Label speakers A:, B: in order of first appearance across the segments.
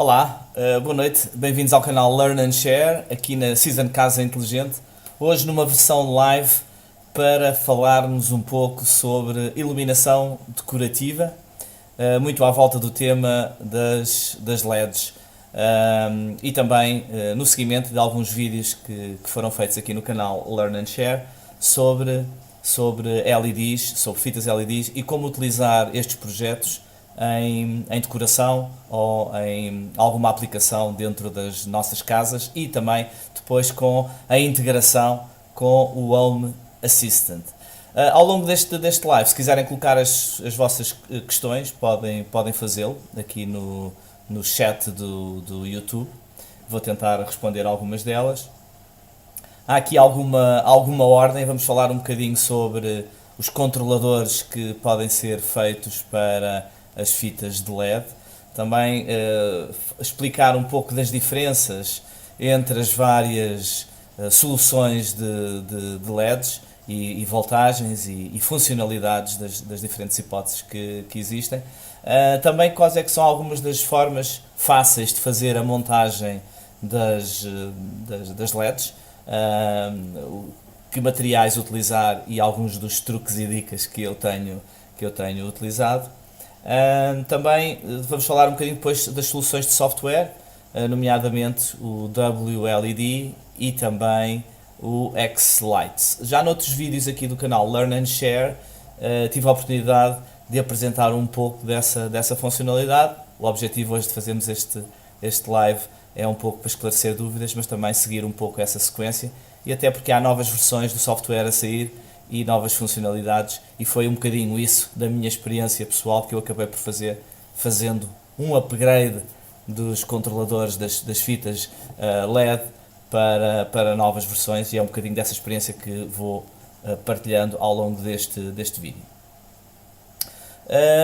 A: Olá, boa noite, bem-vindos ao canal Learn and Share, aqui na Season Casa Inteligente. Hoje numa versão live para falarmos um pouco sobre iluminação decorativa, muito à volta do tema das LEDs. E também no seguimento de alguns vídeos que foram feitos aqui no canal Learn and Share sobre LEDs, sobre fitas LEDs e como utilizar estes projetos em decoração ou em alguma aplicação dentro das nossas casas e também depois com a integração com o Home Assistant. Ao longo deste live, se quiserem colocar as vossas questões, podem fazê-lo aqui no chat do YouTube. Vou tentar responder algumas delas. Há aqui alguma ordem, vamos falar um bocadinho sobre os controladores que podem ser feitos para as fitas de LED, também explicar um pouco das diferenças entre as várias soluções de LEDs e voltagens e funcionalidades das diferentes hipóteses que existem. Também quais é que são algumas das formas fáceis de fazer a montagem das LEDs, que materiais utilizar e alguns dos truques e dicas que eu tenho utilizado. Também vamos falar um bocadinho depois das soluções de software, nomeadamente o WLED e também o X-Lite. Já noutros vídeos aqui do canal Learn and Share tive a oportunidade de apresentar um pouco dessa funcionalidade. O objetivo hoje de fazermos este live é um pouco para esclarecer dúvidas, mas também seguir um pouco essa sequência, e até porque há novas versões do software a sair e novas funcionalidades, e foi um bocadinho isso da minha experiência pessoal que eu acabei por fazer, fazendo um upgrade dos controladores das fitas LED para novas versões, e é um bocadinho dessa experiência que vou partilhando ao longo deste vídeo.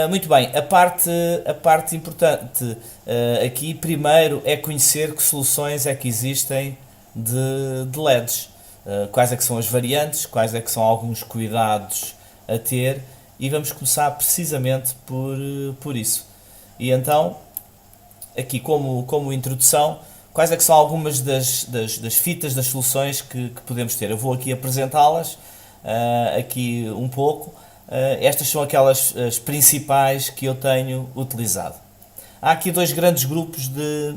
A: Muito bem, a parte importante aqui primeiro é conhecer que soluções é que existem de LEDs. Quais é que são as variantes, quais é que são alguns cuidados a ter, e vamos começar precisamente por isso. E então, aqui como introdução, quais é que são algumas das fitas, das soluções que podemos ter. Eu vou aqui apresentá-las aqui um pouco. Estas são as principais que eu tenho utilizado. Há aqui dois grandes grupos de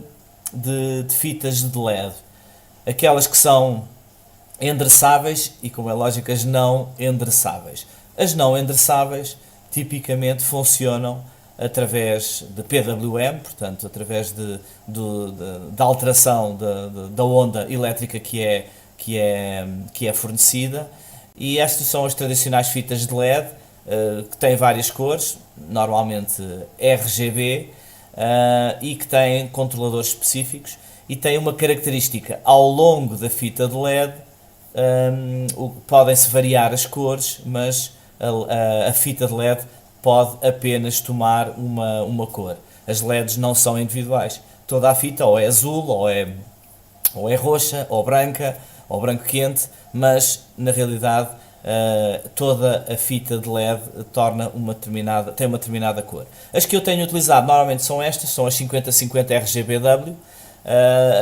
A: fitas de LED. Aquelas que são endereçáveis e, como é lógico, as não endereçáveis. As não endereçáveis tipicamente funcionam através de PWM, portanto, através da alteração da onda elétrica que é fornecida, e estas são as tradicionais fitas de LED, que têm várias cores, normalmente RGB, e que têm controladores específicos, e têm uma característica: ao longo da fita de LED, podem-se variar as cores, mas a fita de LED pode apenas tomar uma cor. As LEDs não são individuais. Toda a fita ou é azul, ou é roxa, ou branca, ou branco quente, mas na realidade toda a fita de LED tem uma determinada cor. As que eu tenho utilizado normalmente são estas, são as 5050 RGBW,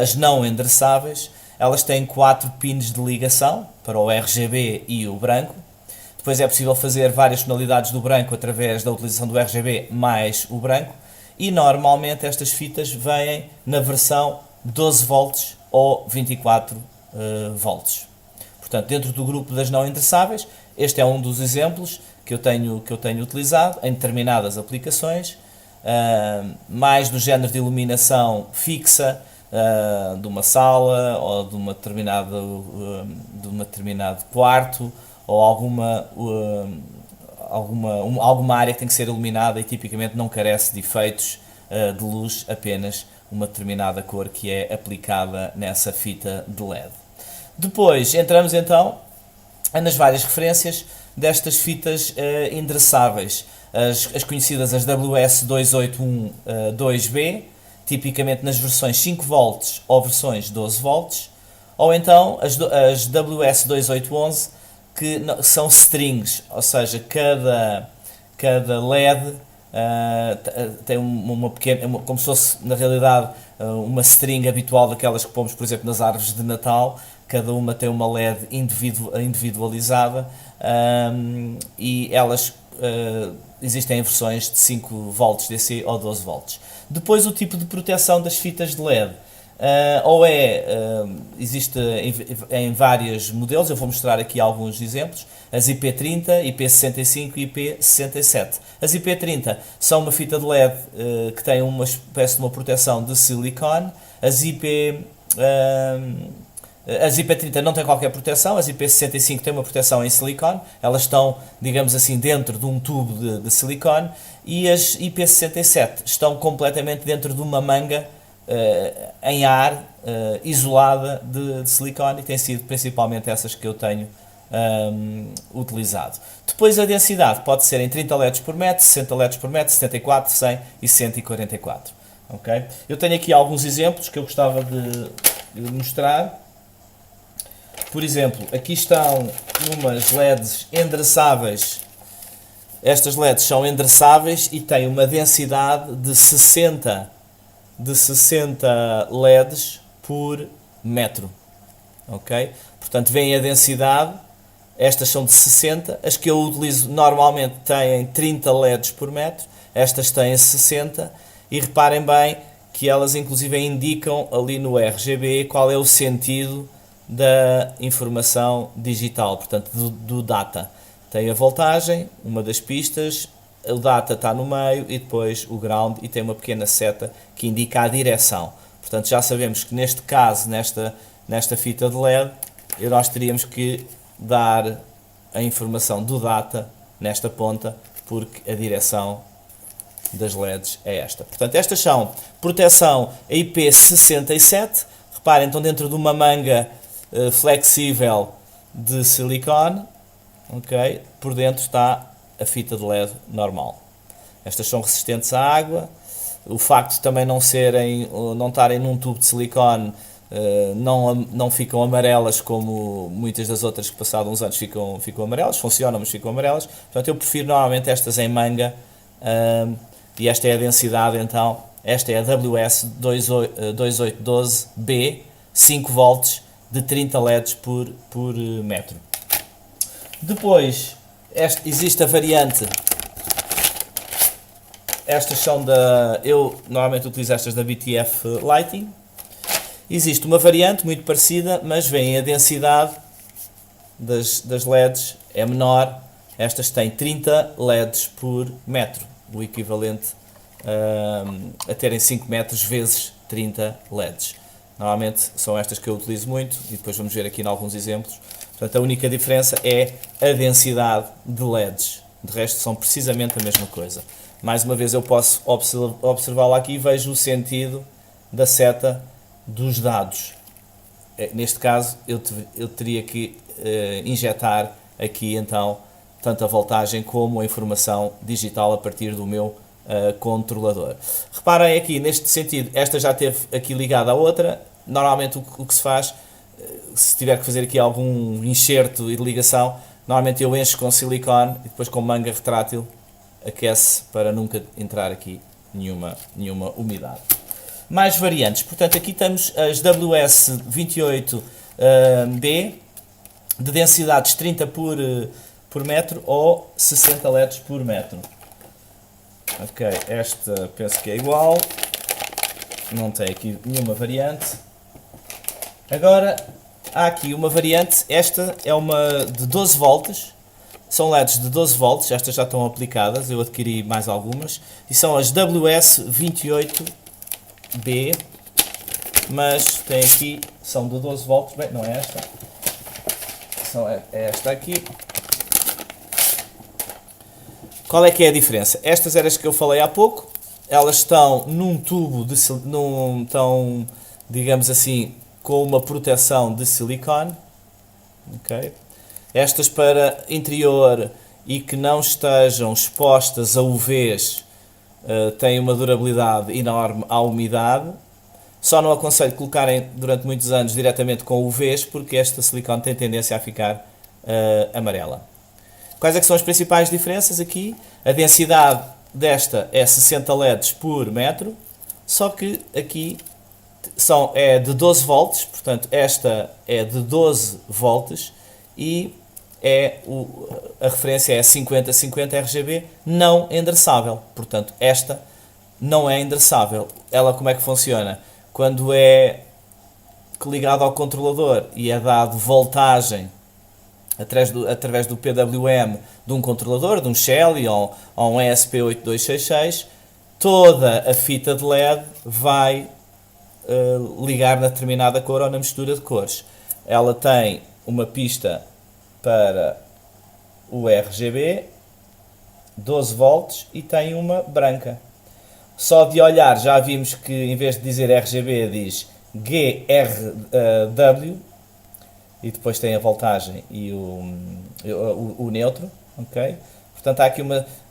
A: as não endereçáveis. Elas têm 4 pins de ligação para o RGB e o branco. Depois é possível fazer várias tonalidades do branco através da utilização do RGB mais o branco. E normalmente estas fitas vêm na versão 12 volts ou 24 volts. Portanto, dentro do grupo das não endereçáveis, este é um dos exemplos que eu tenho utilizado em determinadas aplicações, mais do género de iluminação fixa, de uma sala ou de um determinado quarto, ou alguma área que tem que ser iluminada e tipicamente não carece de efeitos de luz, apenas uma determinada cor que é aplicada nessa fita de LED. Depois entramos então nas várias referências destas fitas endereçáveis, as conhecidas as WS281-2B, tipicamente nas versões 5 volts ou versões 12 volts, ou então as WS2811, que são strings, ou seja, cada LED tem uma pequena, como se fosse na realidade uma string habitual daquelas que pomos, por exemplo, nas árvores de Natal. Cada uma tem uma LED individualizada, e elas existem em versões de 5 volts DC ou 12 volts. Depois, o tipo de proteção das fitas de LED. Existe em vários modelos, eu vou mostrar aqui alguns exemplos, as IP30, IP65 e IP67. As IP30 são uma fita de LED que tem uma espécie de uma proteção de silicone. As IP30 não têm qualquer proteção, as IP65 têm uma proteção em silicone, elas estão, digamos assim, dentro de um tubo de silicone, e as IP67 estão completamente dentro de uma manga em ar, isolada de silicone, e tem sido principalmente essas que eu tenho utilizado. Depois, a densidade pode ser em 30 LEDs por metro, 60 LEDs por metro, 74, 100 e 144. Okay? Eu tenho aqui alguns exemplos que eu gostava de mostrar. Por exemplo, aqui estão umas LEDs endereçáveis. Estas LEDs são endereçáveis e têm uma densidade de 60 LEDs por metro. Ok? Portanto, vem a densidade. Estas são de 60. As que eu utilizo normalmente têm 30 LEDs por metro. Estas têm 60. E reparem bem que elas inclusive indicam ali no RGB qual é o sentido da informação digital, portanto do data. Tem a voltagem, uma das pistas, o data está no meio e depois o ground, e tem uma pequena seta que indica a direção. Portanto, já sabemos que neste caso, nesta fita de LED, nós teríamos que dar a informação do data nesta ponta, porque a direção das LEDs é esta. Portanto, estas são proteção IP67. Reparem, estão dentro de uma manga flexível de silicone, ok? Por dentro está a fita de LED normal. Estas são resistentes à água. O facto de também não estarem num tubo de silicone, não ficam amarelas como muitas das outras que passados uns anos ficam amarelas. Funcionam, mas ficam amarelas. Portanto, eu prefiro normalmente estas em manga, e esta é a densidade, então. Esta é a WS2812B, 5 volts, de 30 LEDs por metro. Depois, existe a variante. Estas são eu normalmente utilizo estas da BTF Lighting. Existe uma variante muito parecida, mas vem a densidade das LEDs é menor. Estas têm 30 LEDs por metro, o equivalente a terem 5 metros vezes 30 LEDs. Normalmente são estas que eu utilizo muito, e depois vamos ver aqui em alguns exemplos. Portanto, a única diferença é a densidade de LEDs. De resto, são precisamente a mesma coisa. Mais uma vez, eu posso observá-la aqui e vejo o sentido da seta dos dados. Neste caso, eu teria que injetar aqui, então, tanto a voltagem como a informação digital a partir do meu controlador. Reparem aqui, neste sentido, esta já esteve aqui ligada à outra. Normalmente o que se faz, se tiver que fazer aqui algum enxerto e de ligação, normalmente eu encho com silicone e depois com manga retrátil aquece para nunca entrar aqui nenhuma umidade. Mais variantes, portanto aqui temos as WS28B de densidades 30 por metro ou 60 LEDs por metro. Ok, esta penso que é igual, não tem aqui nenhuma variante. Agora, há aqui uma variante, esta é uma de 12 volts, são LEDs de 12 volts, estas já estão aplicadas, eu adquiri mais algumas, e são as WS28B, mas tem aqui, são de 12 volts, bem, não é esta, é esta aqui. Qual é que é a diferença? Estas eram as que eu falei há pouco, elas estão num tubo, estão, digamos assim, com uma proteção de silicone. Okay. Estas para interior e que não estejam expostas a UVs têm uma durabilidade enorme à umidade. Só não aconselho colocarem durante muitos anos diretamente com UVs, porque esta silicone tem tendência a ficar amarela. Quais é que são as principais diferenças aqui? A densidade desta é 60 LEDs por metro, só que aqui é de 12 volts, portanto esta é de 12 volts e a referência é 5050 RGB não endereçável, portanto esta não é endereçável. Ela como é que funciona? Quando é ligado ao controlador e é dado voltagem através do PWM de um controlador, de um Shelly ou um ESP8266, toda a fita de LED vai ligar na determinada cor ou na mistura de cores. Ela tem uma pista para o RGB, 12 volts, e tem uma branca. Só de olhar já vimos que em vez de dizer RGB diz GRW, e depois tem a voltagem e o neutro, ok? Portanto há aqui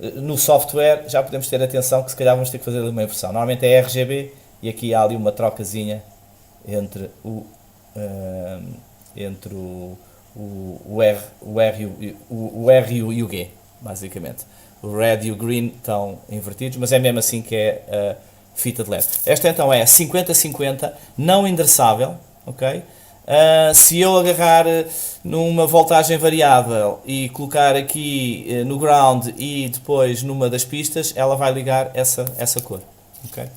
A: no software já podemos ter atenção que se calhar vamos ter que fazer uma inversão. Normalmente é RGB e aqui há ali uma trocazinha entre o R e o G, basicamente. O red e o green estão invertidos, mas é mesmo assim que é a fita de LED. Esta então é 50-50, não endereçável, ok? Se eu agarrar numa voltagem variável e colocar aqui no ground e depois numa das pistas, ela vai ligar essa cor, ok?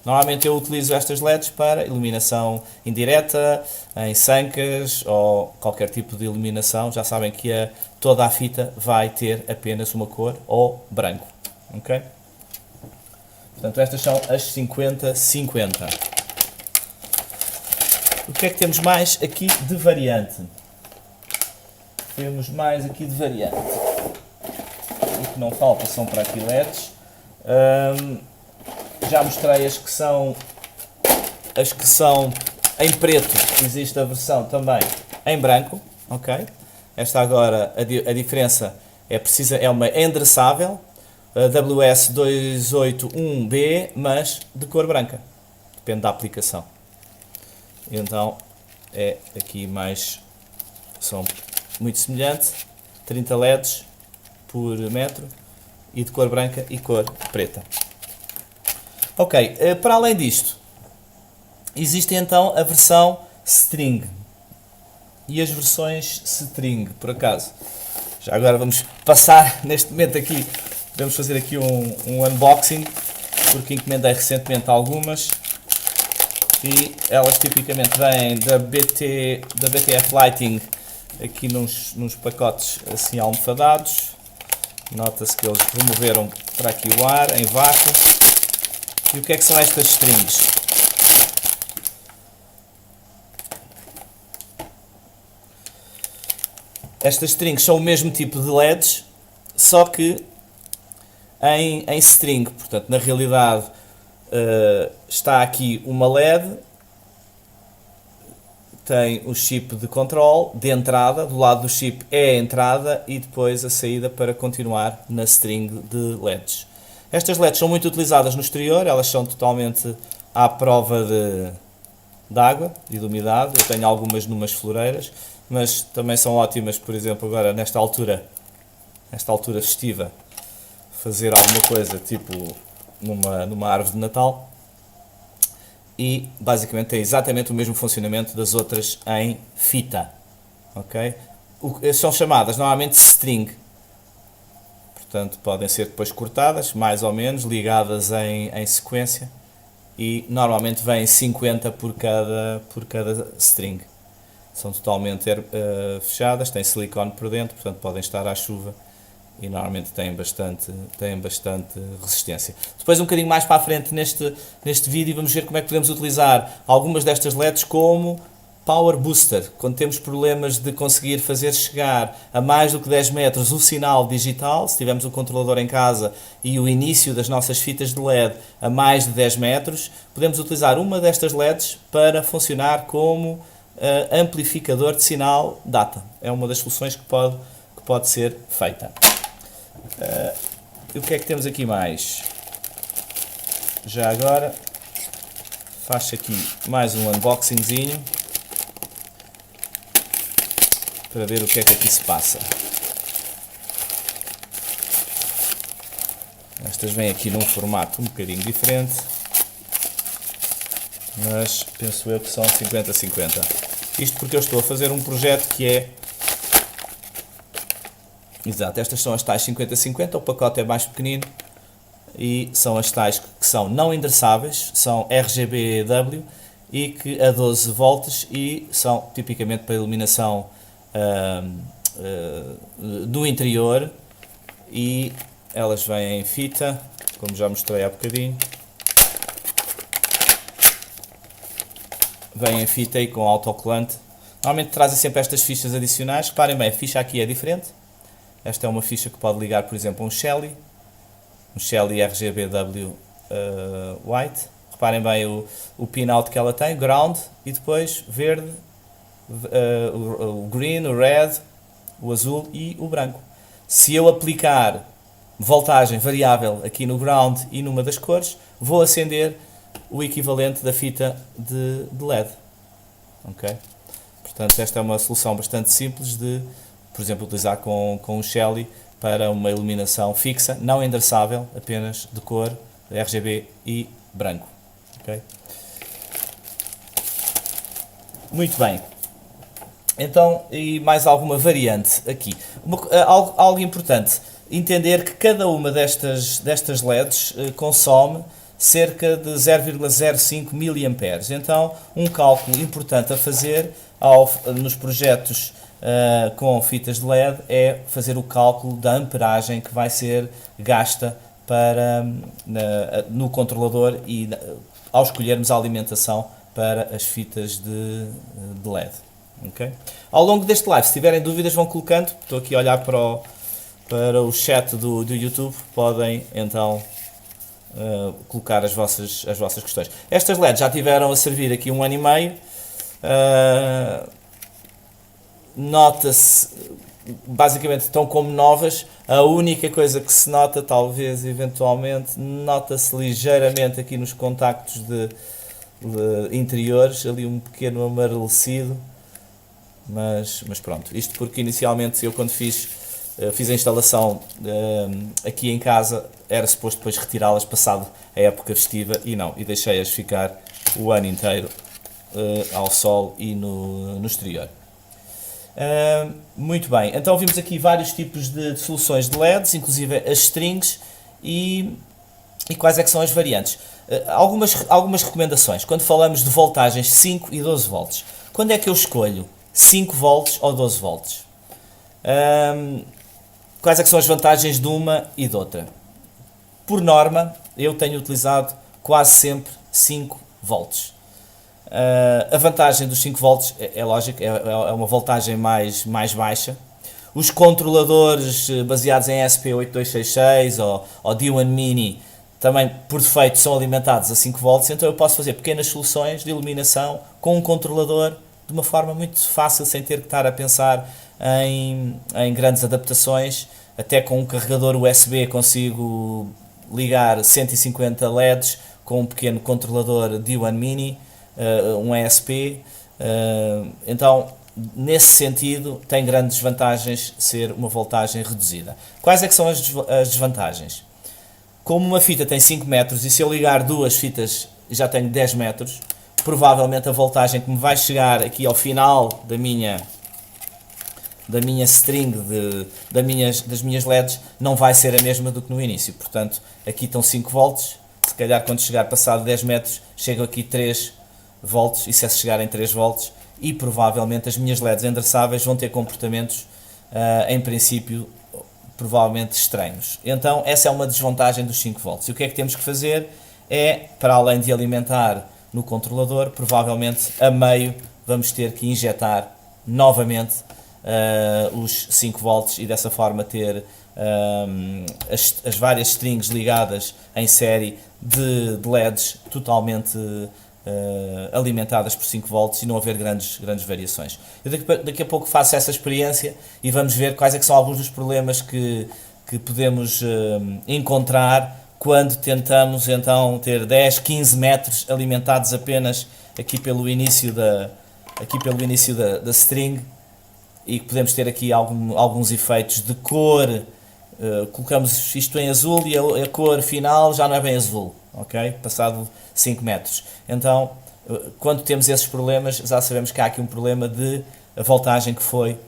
A: Normalmente eu utilizo estas LEDs para iluminação indireta, em sancas ou qualquer tipo de iluminação. Já sabem que toda a fita vai ter apenas uma cor ou branco. Okay? Portanto, estas são as 50-50. O que é que temos mais aqui de variante? Temos mais aqui de variante. O que não falta são para aqui LEDs. Já mostrei as que são em preto. Existe a versão também em branco, ok? Esta agora, a diferença é uma endereçável, WS281B, mas de cor branca. Depende da aplicação. Então, são muito semelhante, 30 LEDs por metro e de cor branca e cor preta. Ok, para além disto, existe então a versão string e as versões string, por acaso. Já agora vamos passar neste momento aqui, vamos fazer aqui um unboxing, porque encomendei recentemente algumas e elas tipicamente vêm da BTF Lighting aqui nos pacotes assim almofadados. Nota-se que eles removeram para aqui o ar em vácuo. E o que é que são estas strings? Estas strings são o mesmo tipo de LEDs, só que em string. Portanto, na realidade está aqui uma LED, tem o chip de control de entrada, do lado do chip é a entrada e depois a saída para continuar na string de LEDs. Estas LEDs são muito utilizadas no exterior, elas são totalmente à prova de água e de umidade. Eu tenho algumas numas floreiras, mas também são ótimas, por exemplo, agora nesta altura festiva, fazer alguma coisa tipo numa árvore de Natal. E basicamente tem exatamente o mesmo funcionamento das outras em fita, ok? São chamadas normalmente string. Portanto, podem ser depois cortadas, mais ou menos, ligadas em sequência e normalmente vêm 50 por cada string. São totalmente fechadas, têm silicone por dentro, portanto podem estar à chuva e normalmente têm bastante resistência. Depois um bocadinho mais para a frente neste vídeo vamos ver como é que podemos utilizar algumas destas LEDs como Power Booster, quando temos problemas de conseguir fazer chegar a mais do que 10 metros o sinal digital, se tivermos um controlador em casa e o início das nossas fitas de LED a mais de 10 metros, podemos utilizar uma destas LEDs para funcionar como amplificador de sinal data. É uma das soluções que pode ser feita. O que é que temos aqui mais? Já agora, faço aqui mais um unboxingzinho para ver o que é que aqui se passa. Estas vêm aqui num formato um bocadinho diferente, mas penso eu que são 50-50. Isto porque eu estou a fazer um projeto que é... Exato, estas são as tais 50-50, o pacote é mais pequenino e são as tais que são não endereçáveis, são RGBW e que a 12 volts e são tipicamente para iluminação do interior, e elas vêm em fita, como já mostrei há bocadinho. Vêm em fita e com autocolante. Normalmente trazem sempre estas fichas adicionais. Reparem bem, a ficha aqui é diferente. Esta é uma ficha que pode ligar, por exemplo, um Shelly RGBW White. Reparem bem o pin-out que ela tem, ground, e depois verde, o green, o red, o azul e o branco. Se eu aplicar voltagem variável aqui no ground e numa das cores, vou acender o equivalente da fita de LED. Ok? Portanto, esta é uma solução bastante simples de, por exemplo, utilizar com um Shelly para uma iluminação fixa, não endereçável, apenas de cor RGB e branco. Okay? Muito bem. Então, e mais alguma variante aqui. Algo importante, entender que cada uma destas LEDs consome cerca de 0,05 mA. Então, um cálculo importante a fazer nos projetos com fitas de LED é fazer o cálculo da amperagem que vai ser gasta no controlador e ao escolhermos a alimentação para as fitas de LED. Okay? Ao longo deste live, se tiverem dúvidas, vão colocando. Estou aqui a olhar para o chat do YouTube, podem então colocar as vossas questões. Estas LEDs já tiveram a servir aqui 1 ano e meio. Nota-se, basicamente estão como novas. A única coisa que se nota, talvez eventualmente, nota-se ligeiramente aqui nos contactos de interiores, ali um pequeno amarelecido, mas pronto. Isto porque inicialmente eu, quando fiz a instalação aqui em casa, era suposto depois retirá-las passado a época festiva e não, e deixei-as ficar o ano inteiro ao sol e no exterior. Muito bem, então vimos aqui vários tipos de soluções de LEDs, inclusive as strings, e quais é que são as variantes. Algumas recomendações, quando falamos de voltagens 5 e 12 volts. Quando é que eu escolho 5 volts ou 12 volts? Quais é que são as vantagens de uma e de outra? Por norma, eu tenho utilizado quase sempre 5 volts. A vantagem dos 5 volts é lógico, é uma voltagem mais baixa. Os controladores baseados em SP8266 ou D1 Mini também, por defeito, são alimentados a 5 volts, então eu posso fazer pequenas soluções de iluminação com um controlador de uma forma muito fácil, sem ter que estar a pensar em grandes adaptações. Até com um carregador USB consigo ligar 150 LEDs com um pequeno controlador D1 Mini, um ESP. Então, nesse sentido, tem grandes vantagens ser uma voltagem reduzida. Quais é que são as desvantagens? Como uma fita tem 5 metros e se eu ligar duas fitas já tenho 10 metros, provavelmente a voltagem que me vai chegar aqui ao final da minha string, das minhas LEDs, não vai ser a mesma do que no início. Portanto, aqui estão 5 volts, se calhar quando chegar passado 10 metros, chego aqui 3 volts, e se é chegar em 3 volts, e provavelmente as minhas LEDs endereçáveis vão ter comportamentos, em princípio, provavelmente estranhos. Então, essa é uma desvantagem dos 5 volts. E o que é que temos que fazer? É, para além de alimentar no controlador, provavelmente a meio vamos ter que injetar novamente os 5 volts e dessa forma ter as várias strings ligadas em série de LEDs totalmente alimentadas por 5 volts e não haver grandes variações. Eu daqui a pouco faço essa experiência e vamos ver quais é que são alguns dos problemas que podemos encontrar quando tentamos então ter 10, 15 metros alimentados apenas aqui pelo início da string, e que podemos ter aqui alguns efeitos de cor colocamos isto em azul e a cor final já não é bem azul, ok? Passado 5 metros. Então, quando temos esses problemas, já sabemos que há aqui um problema de a voltagem que foi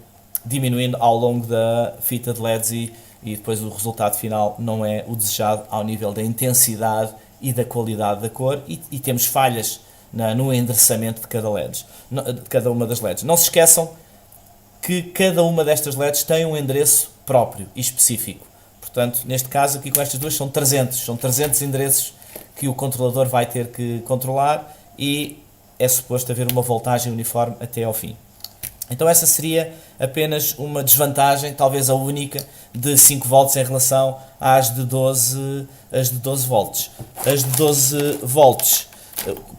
A: diminuindo ao longo da fita de LEDs e depois o resultado final não é o desejado ao nível da intensidade e da qualidade da cor e temos falhas no endereçamento de cada uma das LEDs. Não se esqueçam que cada uma destas LEDs tem um endereço próprio e específico. Portanto, neste caso aqui com estas duas são 300 endereços que o controlador vai ter que controlar e é suposto haver uma voltagem uniforme até ao fim. Então essa seria apenas uma desvantagem, talvez a única, de 5 volts em relação às de 12 volts. As de 12 volts,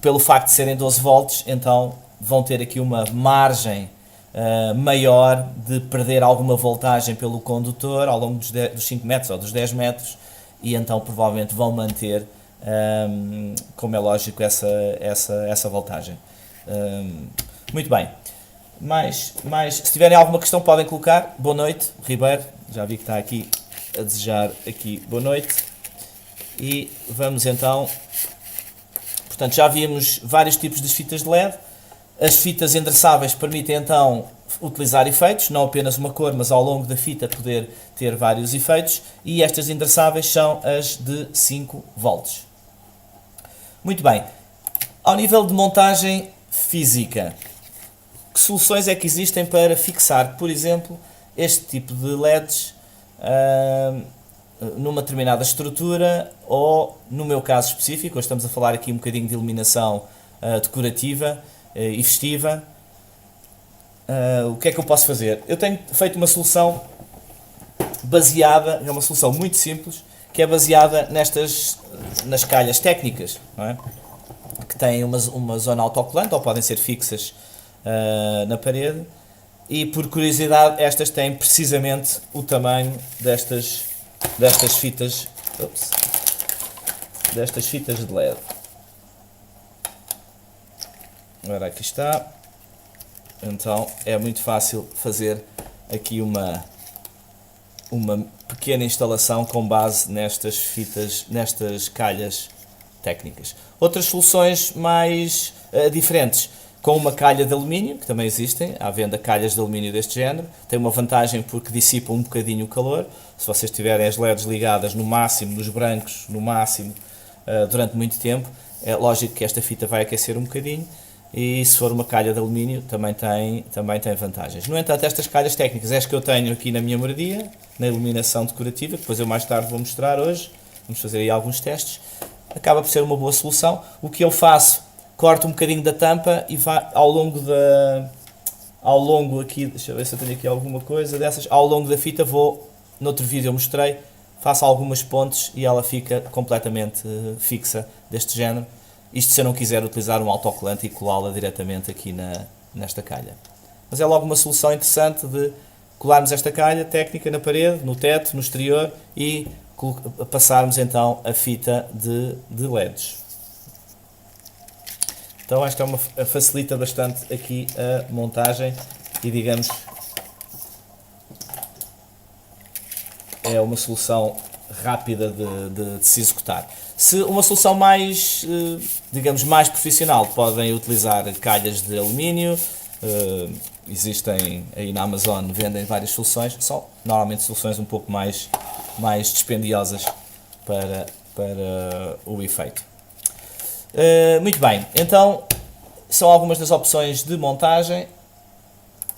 A: pelo facto de serem 12 volts, então vão ter aqui uma margem maior de perder alguma voltagem pelo condutor ao longo dos 5 metros ou dos 10 metros e então provavelmente vão manter, como é lógico, essa voltagem. Muito bem. Se tiverem alguma questão podem colocar. Boa noite, Ribeiro, já vi que está aqui a desejar aqui boa noite. E vamos então, portanto já vimos vários tipos de fitas de LED. As fitas endereçáveis permitem então utilizar efeitos, não apenas uma cor, mas ao longo da fita poder ter vários efeitos. E estas endereçáveis são as de 5 volts. Muito bem, ao nível de montagem física, que soluções é que existem para fixar, por exemplo, este tipo de LEDs numa determinada estrutura ou, no meu caso específico, hoje estamos a falar aqui um bocadinho de iluminação decorativa e festiva. O que é que eu posso fazer? Eu tenho feito uma solução baseada, é uma solução muito simples, que é baseada nas calhas técnicas, não é? Que têm uma zona autocolante ou podem ser fixas na parede e por curiosidade estas têm precisamente o tamanho destas fitas de LED. Agora aqui está. Então é muito fácil fazer aqui uma pequena instalação com base nestas calhas técnicas. Outras soluções mais diferentes, com uma calha de alumínio, que também existem, à venda calhas de alumínio deste género, tem uma vantagem porque dissipam um bocadinho o calor. Se vocês tiverem as LEDs ligadas no máximo, nos brancos, no máximo, durante muito tempo, é lógico que esta fita vai aquecer um bocadinho e se for uma calha de alumínio também tem vantagens. No entanto, estas calhas técnicas, as que eu tenho aqui na minha moradia, na iluminação decorativa, que depois eu mais tarde vou mostrar hoje, vamos fazer aí alguns testes, acaba por ser uma boa solução. O que eu faço, corto um bocadinho da tampa e vai ao longo aqui, deixa eu ver se eu tenho aqui alguma coisa dessas, ao longo da fita noutro vídeo eu mostrei, faço algumas pontes e ela fica completamente fixa deste género. Isto se eu não quiser utilizar um autocolante e colá-la diretamente aqui nesta calha. Mas é logo uma solução interessante de colarmos esta calha técnica na parede, no teto, no exterior e passarmos então a fita de LEDs. Então esta facilita bastante aqui a montagem e digamos é uma solução rápida de se executar. Se uma solução mais, digamos, mais profissional, podem utilizar calhas de alumínio, existem aí na Amazon, vendem várias soluções, são normalmente soluções um pouco mais dispendiosas para o efeito. Muito bem, então são algumas das opções de montagem.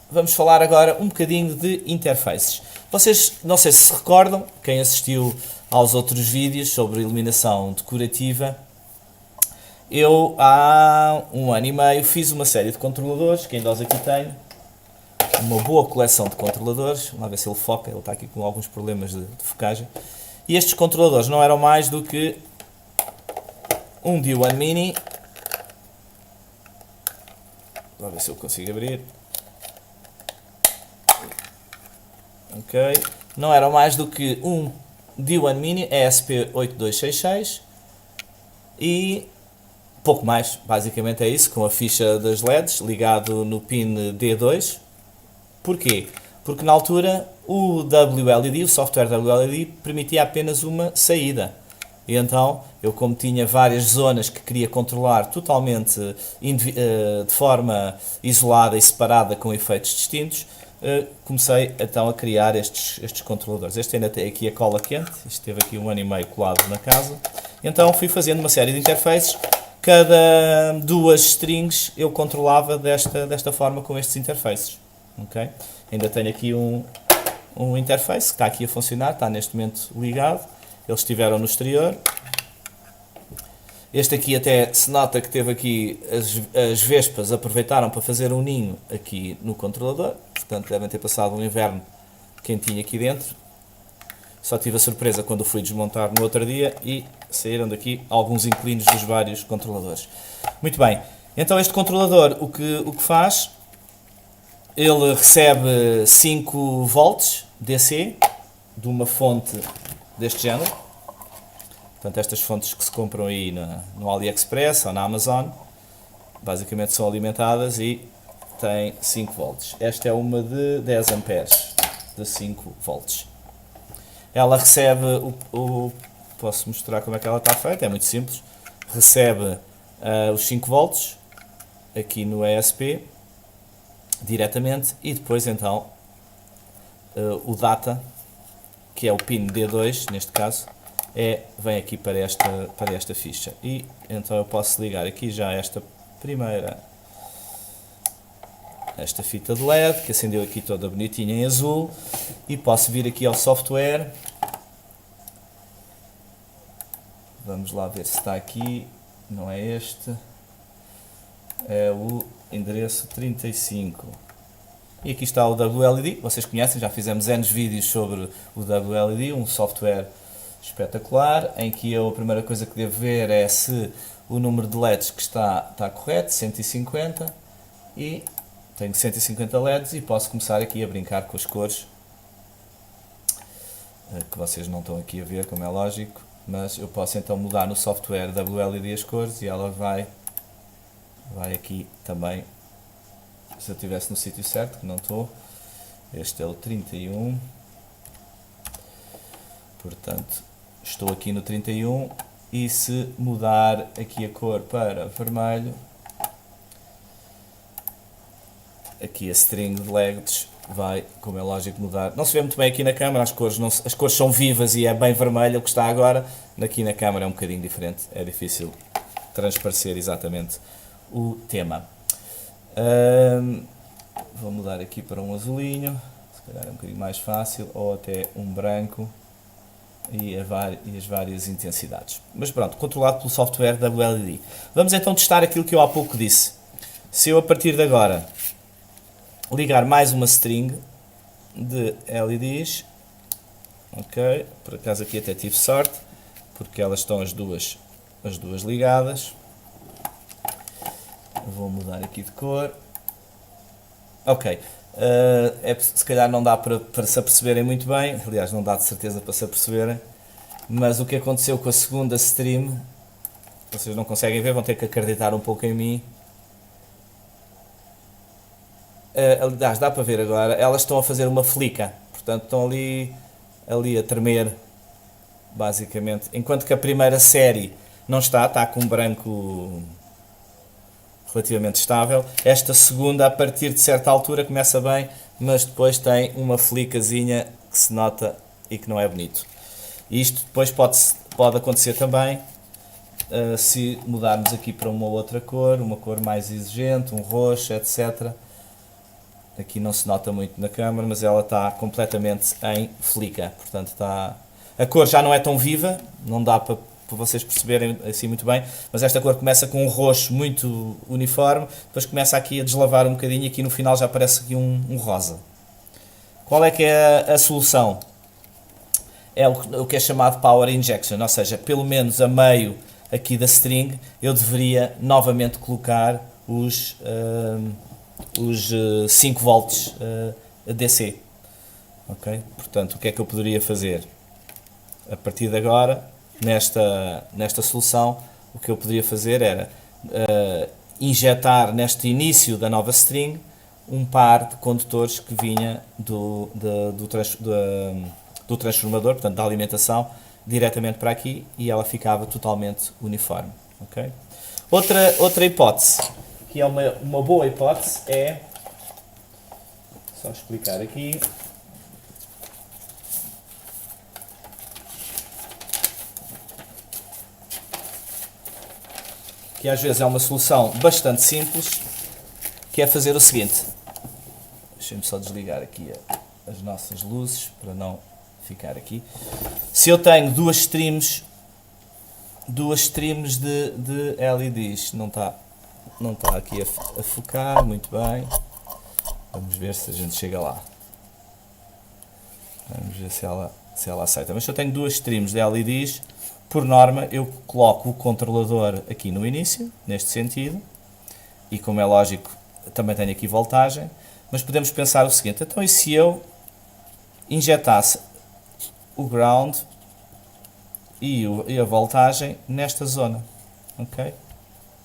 A: Vamos falar agora um bocadinho de interfaces. Vocês, não sei se recordam, quem assistiu aos outros vídeos sobre iluminação decorativa, eu há 1 ano e meio fiz uma série de controladores, que ainda os aqui tenho, uma boa coleção de controladores. Vamos lá ver se ele foca, ele está aqui com alguns problemas de focagem. E estes controladores não eram mais do que um D1 Mini. Vamos ver se eu consigo abrir. Ok. Não eram mais do que um D1 Mini ESP8266 e pouco mais, basicamente é isso, com a ficha das LEDs ligado no pin D2. Porquê? Porque na altura O WLED, o software WLED, permitia apenas uma saída. E então, eu como tinha várias zonas que queria controlar totalmente de forma isolada e separada com efeitos distintos, comecei então a criar estes controladores. Este ainda tem aqui a cola quente, isto teve aqui 1 ano e meio colado na casa. Então fui fazendo uma série de interfaces, cada duas strings eu controlava desta forma com estes interfaces. Okay? Ainda tenho aqui um interface que está aqui a funcionar, está neste momento ligado. Eles estiveram no exterior. Este aqui até se nota que teve aqui as vespas, aproveitaram para fazer um ninho aqui no controlador. Portanto, devem ter passado um inverno quentinho aqui dentro. Só tive a surpresa quando o fui desmontar no outro dia e saíram daqui alguns inquilinos dos vários controladores. Muito bem, então este controlador o que faz? Ele recebe 5 volts DC de uma fonte deste género. Portanto, estas fontes que se compram aí no AliExpress ou na Amazon, basicamente são alimentadas e têm 5 volts. Esta é uma de 10 amperes, de 5 volts. Ela recebe, posso mostrar como é que ela está feita, é muito simples. Recebe os 5 volts aqui no ESP, diretamente, e depois então o data, que é o pin D2, neste caso, vem aqui para esta ficha. E então eu posso ligar aqui já esta fita de LED, que acendeu aqui toda bonitinha em azul, e posso vir aqui ao software. Vamos lá ver se está aqui. Não é este, é o endereço 35. E aqui está o WLED, vocês conhecem, já fizemos N vídeos sobre o WLED, um software espetacular, em que eu a primeira coisa que devo ver é se o número de LEDs que está correto, 150, e tenho 150 LEDs e posso começar aqui a brincar com as cores, que vocês não estão aqui a ver, como é lógico, mas eu posso então mudar no software WLED as cores e ela vai aqui também, se eu estivesse no sítio certo, que não estou. Este é o 31, portanto estou aqui no 31, e se mudar aqui a cor para vermelho, aqui a string de LEDs vai, como é lógico, mudar. Não se vê muito bem aqui na câmera, as cores são vivas e é bem vermelho o que está agora. Aqui na câmera é um bocadinho diferente, é difícil transparecer exatamente o tema. Vou mudar aqui para um azulinho, se calhar é um bocadinho mais fácil, ou até um branco, e as várias intensidades. Mas pronto, controlado pelo software WLED. Vamos então testar aquilo que eu há pouco disse. Se eu a partir de agora ligar mais uma string de LEDs, ok, por acaso aqui até tive sorte, porque elas estão as duas ligadas. Vou mudar aqui de cor. Ok, se calhar não dá para se aperceberem muito bem, aliás não dá de certeza para se aperceberem, mas o que aconteceu com a segunda stream, vocês não conseguem ver, vão ter que acreditar um pouco em mim. Aliás, dá para ver agora, elas estão a fazer uma flica, portanto estão ali a tremer, basicamente, enquanto que a primeira série não está com um branco relativamente estável. Esta segunda, a partir de certa altura, começa bem, mas depois tem uma flicazinha que se nota e que não é bonito. Isto depois pode acontecer também se mudarmos aqui para uma outra cor, uma cor mais exigente, um roxo, etc. Aqui não se nota muito na câmera, mas ela está completamente em flica, portanto a cor já não é tão viva, não dá para vocês perceberem assim muito bem, mas esta cor começa com um roxo muito uniforme, depois começa aqui a deslavar um bocadinho e aqui no final já aparece aqui um rosa. Qual é que é a solução? É o que é chamado Power Injection, ou seja, pelo menos a meio aqui da string eu deveria novamente colocar os 5 volts DC. Ok? Portanto, o que é que eu poderia fazer? A partir de agora, nesta solução, o que eu poderia fazer era injetar neste início da nova string um par de condutores que vinha do transformador, portanto da alimentação, diretamente para aqui, e ela ficava totalmente uniforme. Okay? Outra hipótese, que é uma boa hipótese, é, só explicar aqui, que às vezes é uma solução bastante simples, que é fazer o seguinte. Deixem-me só desligar aqui as nossas luzes para não ficar aqui. Se eu tenho duas streams de LEDs, não está aqui a focar muito bem. Vamos ver se a gente chega lá. Vamos ver se ela aceita. Mas se eu tenho duas streams de LEDs, por norma eu coloco o controlador aqui no início, neste sentido, e como é lógico, também tenho aqui voltagem, mas podemos pensar o seguinte: então e se eu injetasse o ground e a voltagem nesta zona? Ok?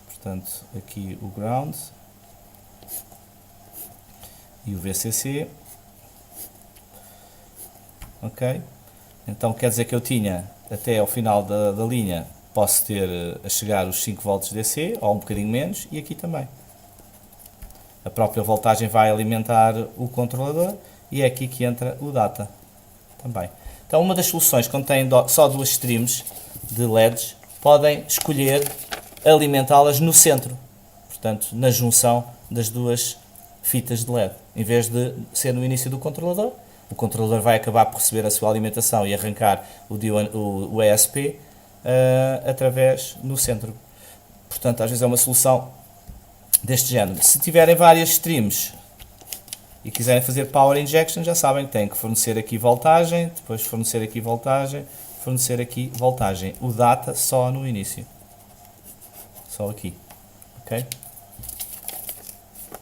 A: Portanto, aqui o ground e o VCC. Ok? Então quer dizer que eu tinha até ao final da linha, posso ter a chegar os 5 volts DC, ou um bocadinho menos, e aqui também. A própria voltagem vai alimentar o controlador, e é aqui que entra o data também. Então uma das soluções, quando têm só duas streams de LEDs, podem escolher alimentá-las no centro, portanto na junção das duas fitas de LED, em vez de ser no início do controlador. O controlador vai acabar por receber a sua alimentação e arrancar o ESP através no centro. Portanto, às vezes é uma solução deste género. Se tiverem várias streams e quiserem fazer power injection, já sabem que têm que fornecer aqui voltagem, depois fornecer aqui voltagem, fornecer aqui voltagem. O data só no início. Só aqui. Ok?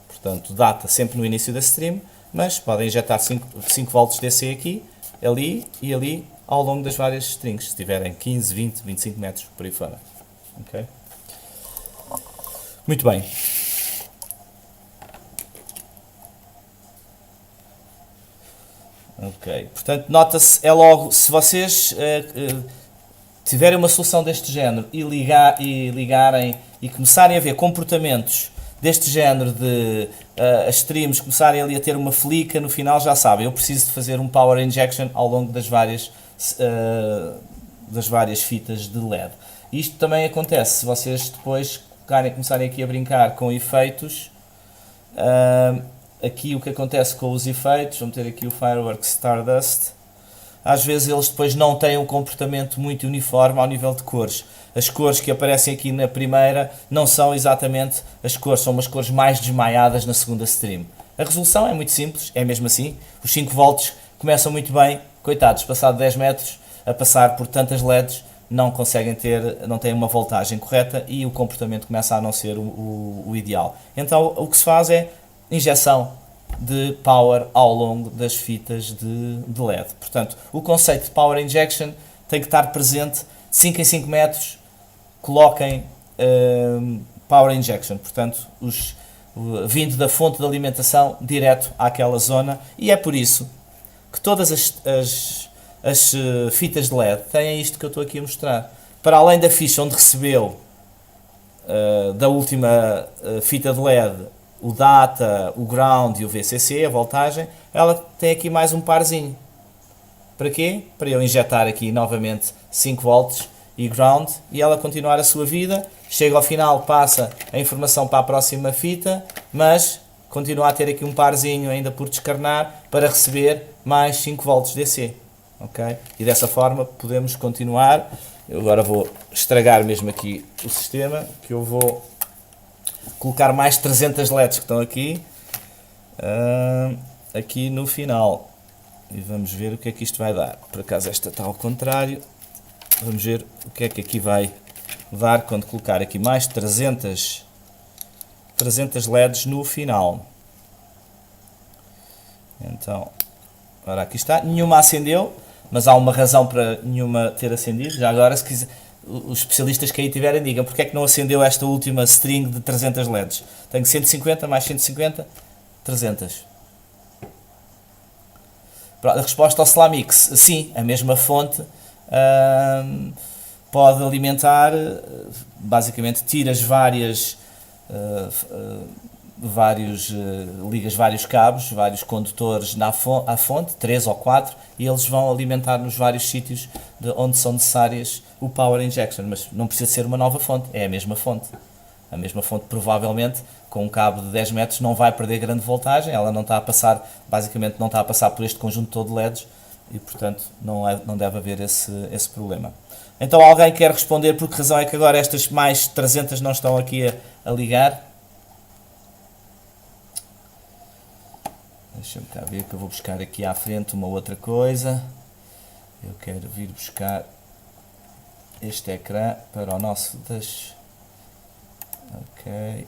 A: Portanto, data sempre no início da stream, mas podem injetar 5 volts DC aqui, ali e ali ao longo das várias strings, se tiverem 15, 20, 25 metros por aí fora. Okay? Muito bem. Ok, portanto, nota-se, é logo, se vocês tiverem uma solução deste género e ligarem e começarem a ver comportamentos deste género de as streams começarem ali a ter uma flica no final, já sabem, eu preciso de fazer um power injection ao longo das várias fitas de LED. Isto também acontece se vocês depois começarem aqui a brincar com efeitos. Aqui o que acontece com os efeitos, vamos ter aqui o Fireworks Stardust, às vezes eles depois não têm um comportamento muito uniforme ao nível de cores. As cores que aparecem aqui na primeira não são exatamente as cores, são umas cores mais desmaiadas na segunda stream. A resolução é muito simples, é mesmo assim. Os 5 volts começam muito bem, coitados, passado 10 metros, a passar por tantas LEDs, não têm uma voltagem correta e o comportamento começa a não ser o ideal. Então o que se faz é injeção de power ao longo das fitas de LED. Portanto, o conceito de power injection tem que estar presente de 5 em 5 metros. Coloquem power injection, portanto, vindo da fonte de alimentação direto àquela zona, e é por isso que todas as fitas de LED têm isto que eu estou aqui a mostrar. Para além da ficha onde recebeu da última fita de LED o data, o ground e o VCC, a voltagem, ela tem aqui mais um parzinho. Para quê? Para eu injetar aqui novamente 5 volts e ground e ela continuar a sua vida. Chega ao final, passa a informação para a próxima fita, mas continua a ter aqui um parzinho ainda por descarnar para receber mais 5 volts DC. Okay? E dessa forma podemos continuar. Eu agora vou estragar mesmo aqui o sistema, que eu vou colocar mais 300 LEDs que estão aqui, aqui no final. E vamos ver o que é que isto vai dar. Por acaso esta está ao contrário. Vamos ver o que é que aqui vai dar quando colocar aqui mais 300 LEDs no final. Então, ora aqui está. Nenhuma acendeu, mas há uma razão para nenhuma ter acendido. Já agora, se quiser, os especialistas que aí tiverem, digam porque é que não acendeu esta última string de 300 LEDs. Tenho 150 mais 150, 300. A resposta ao Slamix, sim, a mesma fonte pode alimentar, basicamente tiras ligas vários cabos, vários condutores à fonte, 3 ou 4, e eles vão alimentar nos vários sítios onde são necessárias o Power Injection, mas não precisa ser uma nova fonte, é a mesma fonte. A mesma fonte provavelmente com um cabo de 10 metros não vai perder grande voltagem, ela não está a passar, basicamente não está a passar por este conjunto todo de LEDs e portanto não deve haver esse problema. Então alguém quer responder por que razão é que agora estas mais 300 não estão aqui a ligar? Deixa-me cá ver que eu vou buscar aqui à frente uma outra coisa. Eu quero vir buscar este ecrã para o nosso das... Ok,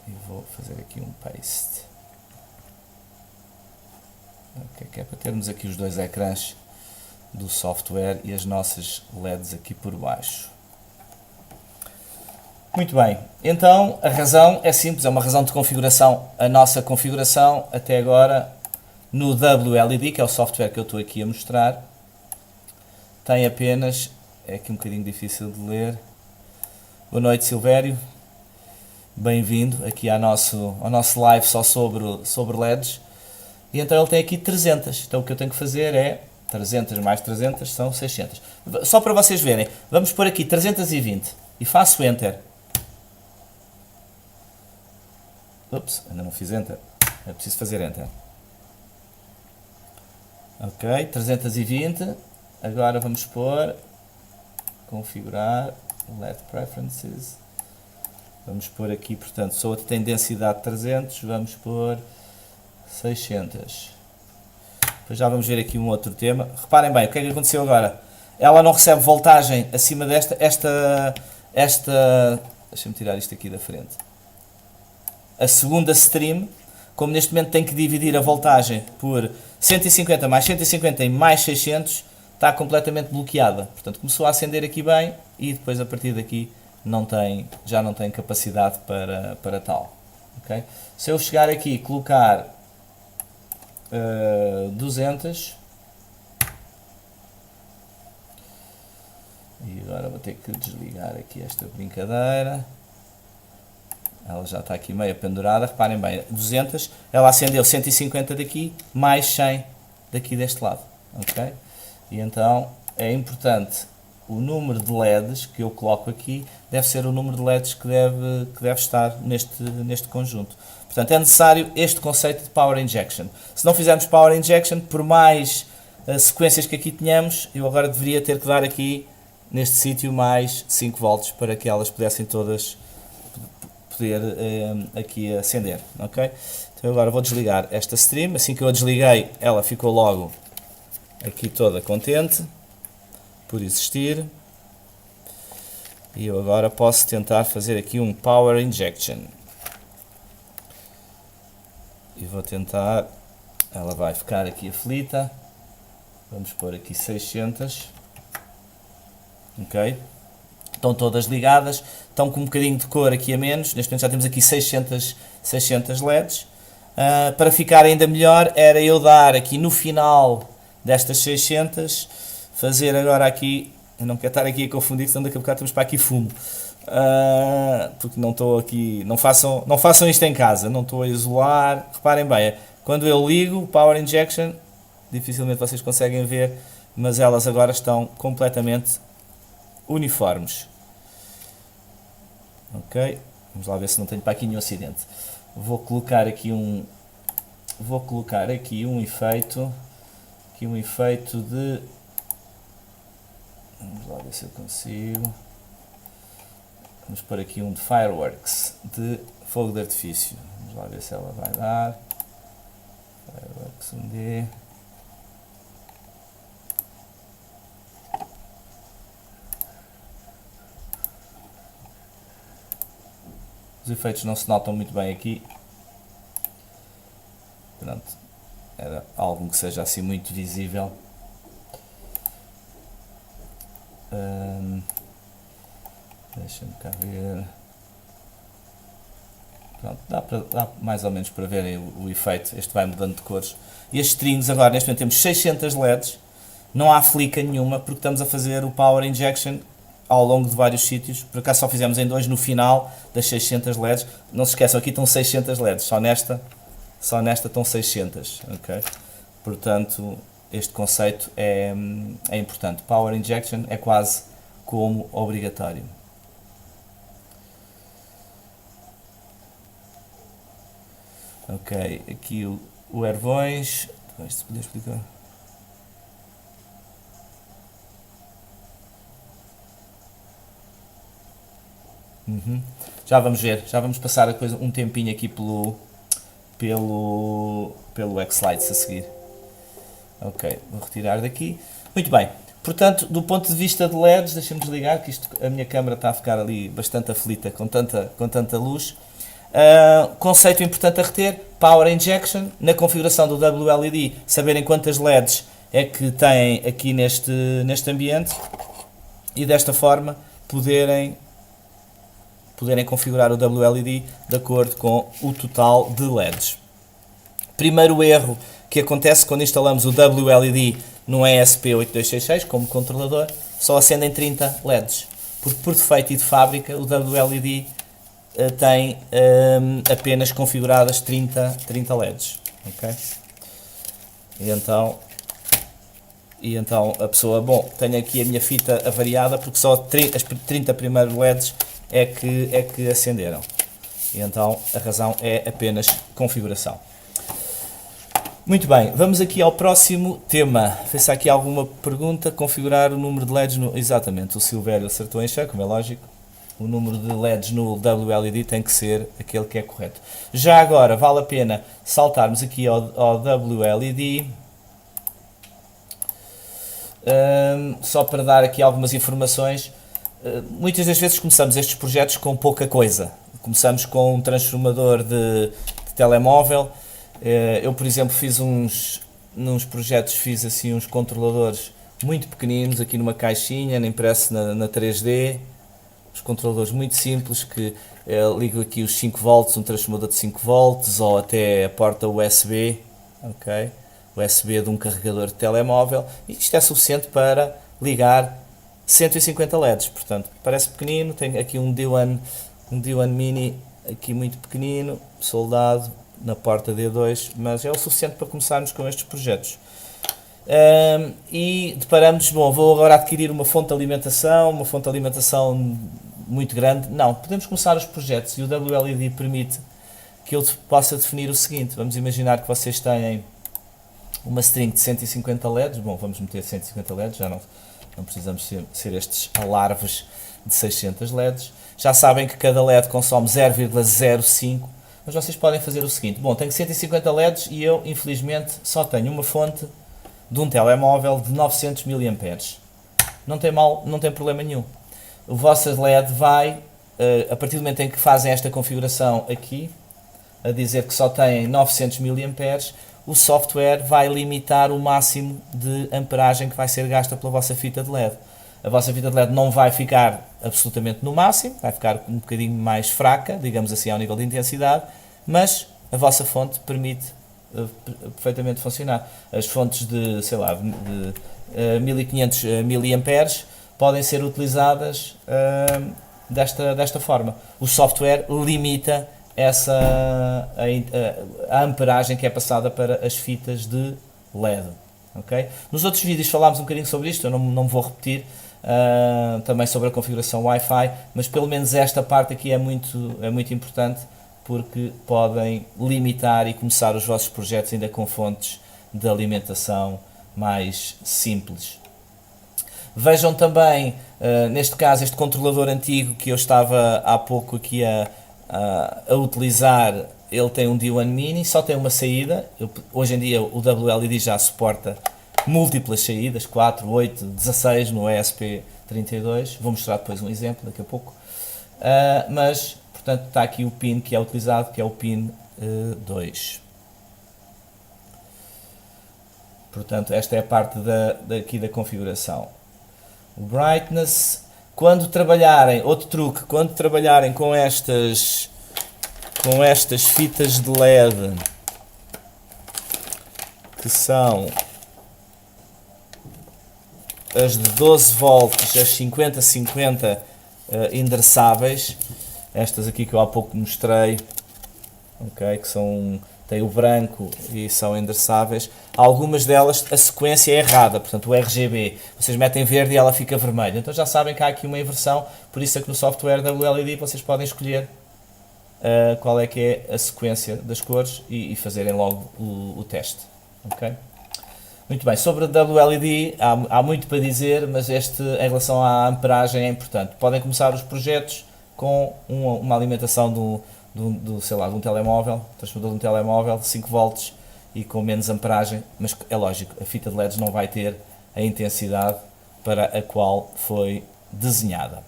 A: e vou fazer aqui um paste. Ok, que é para termos aqui os dois ecrãs do software e as nossas LEDs aqui por baixo. Muito bem, então a razão é simples, é uma razão de configuração. A nossa configuração até agora no WLED, que é o software que eu estou aqui a mostrar, tem apenas, é aqui um bocadinho difícil de ler. Boa noite, Silvério. Bem-vindo aqui ao nosso live só sobre LEDs. E então ele tem aqui 300. Então o que eu tenho que fazer é 300 mais 300 são 600. Só para vocês verem, vamos pôr aqui 320 e faço Enter. Ups, ainda não fiz Enter. É preciso fazer Enter. Ok, 320. Agora vamos pôr configurar LED Preferences. Vamos pôr aqui, portanto, só tem densidade 300, vamos pôr 600. Depois já vamos ver aqui um outro tema. Reparem bem, o que é que aconteceu agora? Ela não recebe voltagem acima desta, deixa-me tirar isto aqui da frente. A segunda stream, como neste momento tem que dividir a voltagem por 150 mais 150 e mais 600, está completamente bloqueada. Portanto, começou a acender aqui bem e depois a partir daqui já não tem capacidade para tal. Okay? Se eu chegar aqui e colocar 200, e agora vou ter que desligar aqui esta brincadeira. Ela já está aqui meio pendurada, reparem bem, 200, ela acendeu 150 daqui, mais 100 daqui deste lado. Okay? E então é importante o número de LEDs que eu coloco aqui deve ser o número de LEDs que deve estar neste conjunto. Portanto, é necessário este conceito de Power Injection. Se não fizermos Power Injection, por mais sequências que aqui tenhamos, eu agora deveria ter que dar aqui, neste sítio, mais 5 volts para que elas pudessem todas poder aqui acender. Okay? Então agora vou desligar esta stream. Assim que eu a desliguei, ela ficou logo aqui toda contente por existir, e eu agora posso tentar fazer aqui um Power Injection e vou tentar, ela vai ficar aqui aflita, vamos pôr aqui 600, ok, estão todas ligadas, estão com um bocadinho de cor aqui a menos, neste momento já temos aqui 600 LEDs, para ficar ainda melhor era eu dar aqui no final destas 600, fazer agora aqui, eu não quero estar aqui a confundir, senão daqui a bocado temos para aqui fumo, porque não estou aqui, não façam isto em casa, não estou a isolar, reparem bem, quando eu ligo o Power Injection, dificilmente vocês conseguem ver, mas elas agora estão completamente uniformes. Ok, vamos lá ver se não tenho para aqui nenhum acidente. Vou colocar aqui um efeito, de, vamos lá ver se eu consigo, vamos pôr aqui um de Fireworks, de fogo de artifício, vamos lá ver se ela vai dar, Fireworks 1D, os efeitos não se notam muito bem aqui, pronto, era algo que seja assim muito visível. Deixa-me cá ver. Pronto, dá mais ou menos para verem o efeito. Este vai mudando de cores. E estes strings, agora neste momento temos 600 LEDs, não há flica nenhuma, porque estamos a fazer o Power Injection ao longo de vários sítios. Por acaso só fizemos em dois no final das 600 LEDs. Não se esqueçam, aqui estão 600 LEDs, só nesta estão 600, ok? Portanto, este conceito é importante. Power Injection é quase como obrigatório. Ok, aqui o Ervões. Se podia explicar. Já vamos ver, já vamos passar a coisa, um tempinho aqui pelo X-Slides a seguir. Ok, vou retirar daqui. Muito bem, portanto, do ponto de vista de LEDs, deixa-me desligar, que a minha câmera está a ficar ali bastante aflita com tanta luz. Conceito importante a reter, Power Injection, na configuração do WLED, saberem quantas LEDs é que têm aqui neste ambiente e desta forma poderem configurar o WLED de acordo com o total de LEDs. Primeiro erro que acontece quando instalamos o WLED no ESP8266 como controlador, só acendem 30 LEDs, porque por defeito e de fábrica o WLED tem apenas configuradas 30 LEDs, ok? E então a pessoa, bom, tenho aqui a minha fita avariada porque só as 30 primeiros LEDs é que acenderam. E então a razão é apenas configuração. Muito bem, vamos aqui ao próximo tema. Vê se há aqui alguma pergunta. Configurar o número de LEDs no... Exatamente, o Silvério acertou em cheio, como é lógico. O número de LEDs no WLED tem que ser aquele que é correto. Já agora, vale a pena saltarmos aqui ao WLED. Só para dar aqui algumas informações. Muitas das vezes começamos estes projetos com pouca coisa. Começamos com um transformador de telemóvel. Eu, por exemplo, fiz nos projetos, fiz assim uns controladores muito pequeninos, aqui numa caixinha, impresso na 3D. Os controladores muito simples que ligo aqui os 5 volts, um transformador de 5 volts ou até a porta USB, ok? USB de um carregador de telemóvel, e isto é suficiente para ligar 150 LEDs, portanto, parece pequenino, tem aqui um D1 mini, aqui muito pequenino, soldado na porta D2, mas é o suficiente para começarmos com estes projetos. E deparamos, bom, vou agora adquirir uma fonte de alimentação muito grande. Não, podemos começar os projetos e o WLED permite que eu possa definir o seguinte. Vamos imaginar que vocês têm uma string de 150 LEDs, bom, vamos meter 150 LEDs, já não precisamos ser estes alarves de 600 LEDs. Já sabem que cada LED consome 0,05, mas vocês podem fazer o seguinte. Bom, tenho 150 LEDs e eu, infelizmente, só tenho uma fonte de um telemóvel de 900 mAh. Não tem problema nenhum. O vosso LED vai, a partir do momento em que fazem esta configuração aqui, a dizer que só tem 900 mAh, o software vai limitar o máximo de amperagem que vai ser gasta pela vossa fita de LED. A vossa fita de LED não vai ficar absolutamente no máximo, vai ficar um bocadinho mais fraca, digamos assim, ao nível de intensidade, mas a vossa fonte permite perfeitamente funcionar. As fontes de, sei lá, de 1500 mAh podem ser utilizadas desta forma. O software limita a amperagem que é passada para as fitas de LED. Okay? Nos outros vídeos falámos um bocadinho sobre isto, eu não me vou repetir, também sobre a configuração Wi-Fi, mas pelo menos esta parte aqui é muito importante, porque podem limitar e começar os vossos projetos ainda com fontes de alimentação mais simples. Vejam também, neste caso, este controlador antigo que eu estava há pouco aqui a utilizar. Ele tem um D1 mini, só tem uma saída. Hoje em dia o WLED já suporta múltiplas saídas, 4, 8, 16 no ESP32. Vou mostrar depois um exemplo daqui a pouco. Mas, portanto, está aqui o pin que é utilizado, que é o pin 2. Portanto, esta é a parte aqui da configuração. O brightness, quando trabalharem com estas com estas fitas de LED, que são as de 12 volts, as 50-50 endereçáveis, estas aqui que eu há pouco mostrei, okay, que são, têm o branco e são endereçáveis. Algumas delas a sequência é errada, portanto o RGB, vocês metem verde e ela fica vermelha, então já sabem que há aqui uma inversão, por isso é que no software WLED vocês podem escolher qual é que é a sequência das cores e fazerem logo o teste. Okay? Muito bem, sobre a WLED há muito para dizer, mas em relação à amperagem é importante. Podem começar os projetos com uma alimentação sei lá, de um telemóvel, transformador de um telemóvel, 5 volts e com menos amperagem, mas é lógico, a fita de LEDs não vai ter a intensidade para a qual foi desenhada.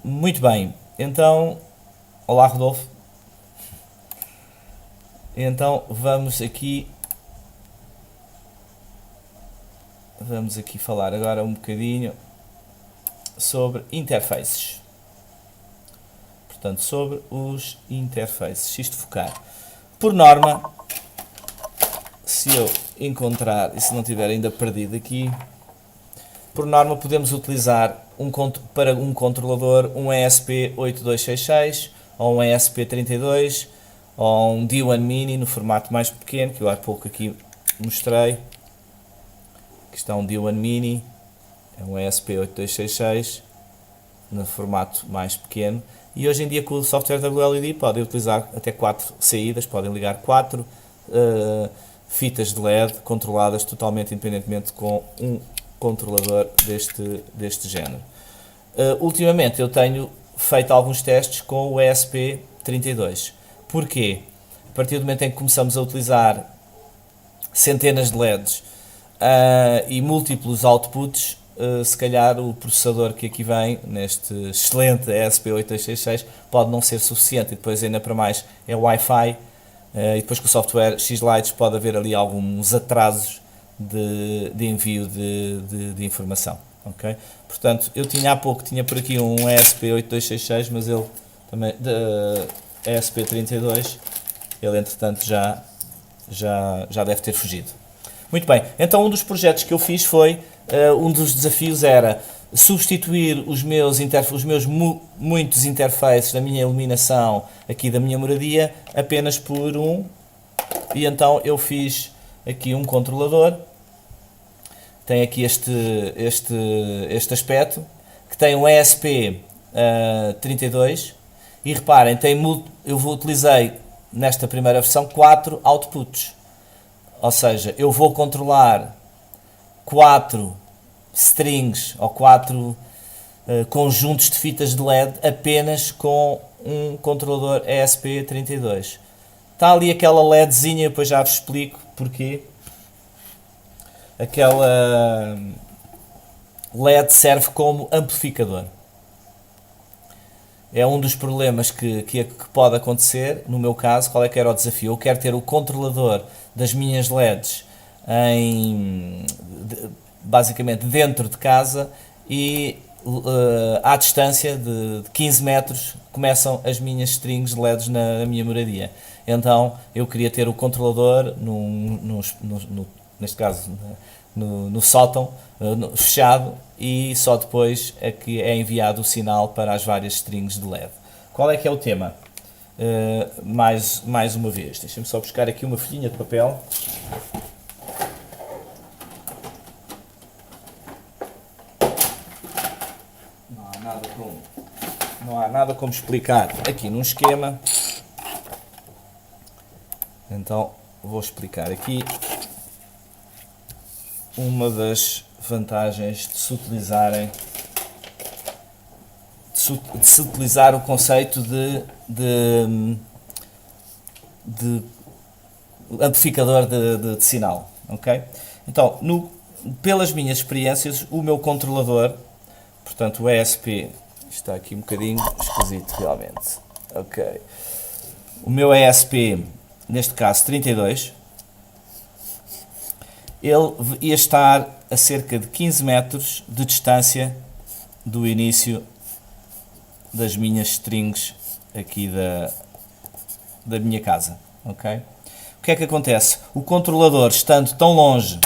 A: Muito bem, então, olá Rodolfo. Então vamos aqui falar agora um bocadinho sobre interfaces. Portanto, sobre os interfaces. Se isto focar. Por norma, se eu encontrar, e se não tiver ainda perdido aqui, por norma podemos utilizar para um controlador um ESP8266 ou um ESP32 ou um D1 Mini no formato mais pequeno, que eu há pouco aqui mostrei. Aqui está um D1 Mini, é um ESP8266 no formato mais pequeno. E hoje em dia com o software WLED podem utilizar até 4 saídas, podem ligar 4 fitas de LED controladas totalmente independentemente com um controlador deste género. Ultimamente eu tenho feito alguns testes com o ESP32. Porquê? A partir do momento em que começamos a utilizar centenas de LEDs e múltiplos outputs, se calhar o processador que aqui vem, neste excelente ESP8266, pode não ser suficiente, e depois ainda para mais é Wi-Fi, e depois com o software X-Lights pode haver ali alguns atrasos de envio de informação. Okay? Portanto, eu há pouco tinha por aqui um ESP8266, mas ele também, ESP32, ele entretanto já deve ter fugido. Muito bem, então um dos projetos que eu fiz foi, um dos desafios era substituir os meus muitos interfaces da minha iluminação aqui da minha moradia apenas por um, e então eu fiz aqui um controlador, tem aqui este aspecto, que tem um ESP32, e reparem, eu utilizei nesta primeira versão 4 outputs. Ou seja, eu vou controlar 4 strings ou 4 conjuntos de fitas de LED apenas com um controlador ESP32. Está ali aquela LEDzinha, depois já vos explico porquê. Aquela LED serve como amplificador. É um dos problemas que pode acontecer. No meu caso, qual é que era o desafio? Eu quero ter o controlador das minhas LEDs basicamente dentro de casa, e à distância de 15 metros começam as minhas strings de LEDs na minha moradia. Então eu queria ter o controlador neste caso no sótão fechado, e só depois é que é enviado o sinal para as várias strings de LED. Qual é que é o tema? Mais uma vez, deixem-me só buscar aqui uma folhinha de papel. Não há nada como explicar aqui num esquema. Então vou explicar aqui uma das vantagens de se utilizar o conceito de amplificador de sinal, ok? Então, pelas minhas experiências, o meu controlador, portanto o ESP, está aqui um bocadinho esquisito realmente, ok? O meu ESP, neste caso 32, ele ia estar a cerca de 15 metros de distância do início das minhas strings aqui da minha casa, ok? O que é que acontece? O controlador, estando tão longe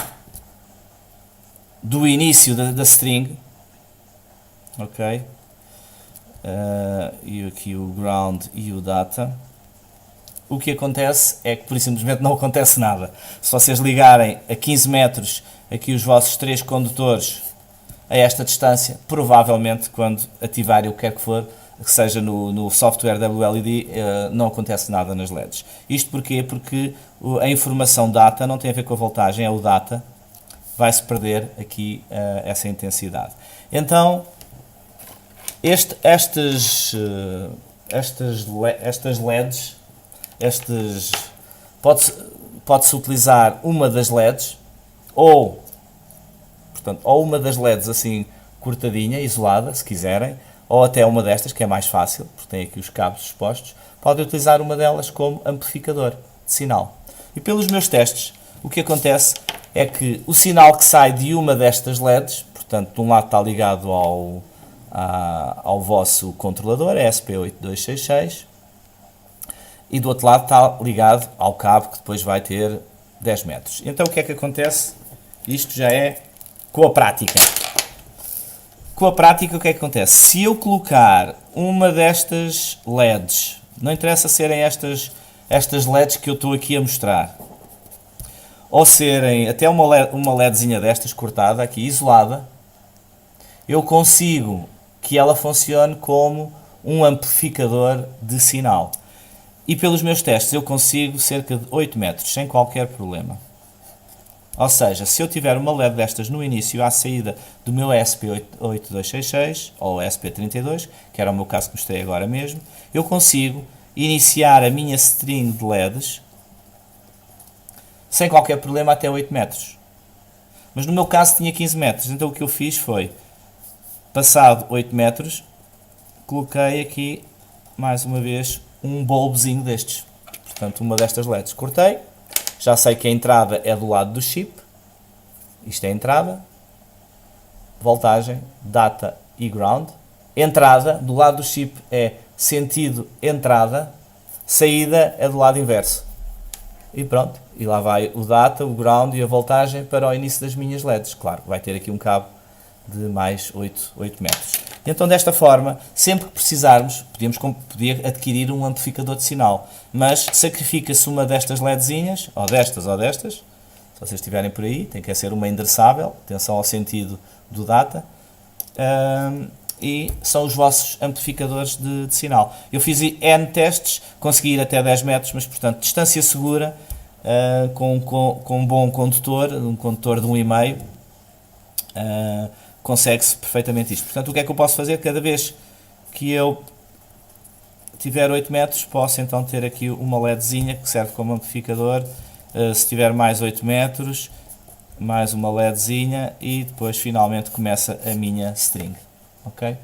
A: do início da string, ok? E aqui o ground e o data, o que acontece é que por simplesmente não acontece nada. Se vocês ligarem a 15 metros aqui os vossos 3 condutores a esta distância, provavelmente quando ativarem o que quer que for, que seja no software WLED, não acontece nada nas LEDs. Isto porquê? Porque a informação data não tem a ver com a voltagem, é o data, vai-se perder aqui essa intensidade. Então, estas LEDs, pode-se utilizar uma das LEDs, ou uma das LEDs assim cortadinha, isolada, se quiserem, ou até uma destas, que é mais fácil, porque tem aqui os cabos expostos, podem utilizar uma delas como amplificador de sinal. E pelos meus testes, o que acontece é que o sinal que sai de uma destas LEDs, portanto, de um lado está ligado ao vosso controlador, é SP8266, e do outro lado está ligado ao cabo que depois vai ter 10 metros. Então o que é que acontece? Isto já é com a prática. Com a prática o que é que acontece? Se eu colocar uma destas LEDs, não interessa serem estas LEDs que eu estou aqui a mostrar, ou serem até uma LEDzinha destas cortada aqui, isolada, eu consigo que ela funcione como um amplificador de sinal. E pelos meus testes eu consigo cerca de 8 metros, sem qualquer problema. Ou seja, se eu tiver uma LED destas no início, à saída do meu SP8266 ou SP32, que era o meu caso que mostrei agora mesmo, eu consigo iniciar a minha string de LEDs sem qualquer problema até 8 metros. Mas no meu caso tinha 15 metros, então o que eu fiz foi, passado 8 metros, coloquei aqui, mais uma vez, um bulbzinho destes. Portanto, uma destas LEDs. Cortei, já sei que a entrada é do lado do chip, isto é a entrada, voltagem, data e ground. Entrada, do lado do chip é sentido entrada, saída é do lado inverso. E pronto, e lá vai o data, o ground e a voltagem para o início das minhas LEDs. Claro, vai ter aqui um cabo de mais 8 metros. Então desta forma, sempre que precisarmos, podia adquirir um amplificador de sinal, mas sacrifica-se uma destas LEDzinhas, ou destas, se vocês estiverem por aí, tem que ser uma endereçável, atenção ao sentido do data, e são os vossos amplificadores de sinal. Eu fiz N testes, consegui ir até 10 metros, mas portanto, distância segura, com um bom condutor, um condutor de 1,5, consegue-se perfeitamente isto. Portanto, o que é que eu posso fazer? Cada vez que eu tiver 8 metros, posso então ter aqui uma LEDzinha que serve como amplificador. Se tiver mais 8 metros, mais uma LEDzinha e depois finalmente começa a minha string. Okay?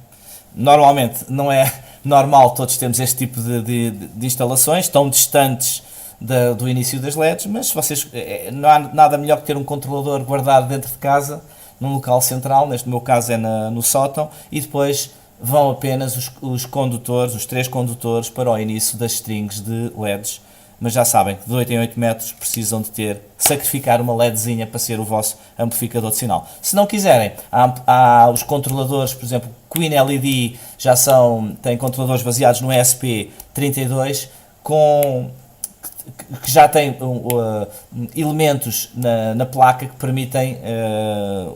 A: Normalmente não é normal todos termos este tipo de instalações tão distantes do início das LEDs, mas vocês, não há nada melhor que ter um controlador guardado dentro de casa, num local central, neste meu caso é no sótão, e depois vão apenas os condutores, os 3 condutores para o início das strings de LEDs, mas já sabem que de 8 em 8 metros precisam de sacrificar uma LEDzinha para ser o vosso amplificador de sinal. Se não quiserem, há os controladores, por exemplo, Queen LED têm controladores baseados no ESP32 que já têm elementos na placa que permitem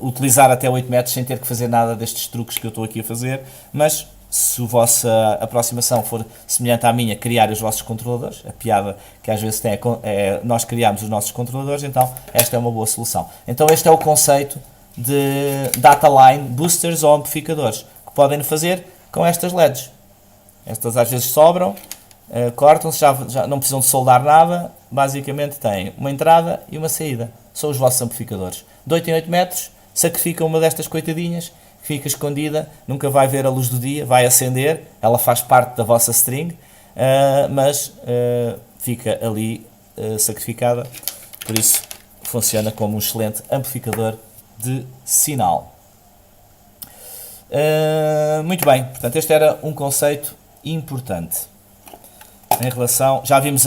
A: utilizar até 8 metros sem ter que fazer nada destes truques que eu estou aqui a fazer, mas se a vossa aproximação for semelhante à minha, criar os vossos controladores, a piada que às vezes tem é nós criarmos os nossos controladores, então esta é uma boa solução. Então este é o conceito de data line boosters ou amplificadores, que podem fazer com estas LEDs. Estas às vezes sobram, cortam-se, já não precisam de soldar nada, basicamente têm uma entrada e uma saída, são os vossos amplificadores. De 8 em 8 metros, sacrificam uma destas coitadinhas, fica escondida, nunca vai ver a luz do dia, vai acender, ela faz parte da vossa string, mas fica ali sacrificada, por isso funciona como um excelente amplificador de sinal. Muito bem, portanto este era um conceito importante. em relação, já vimos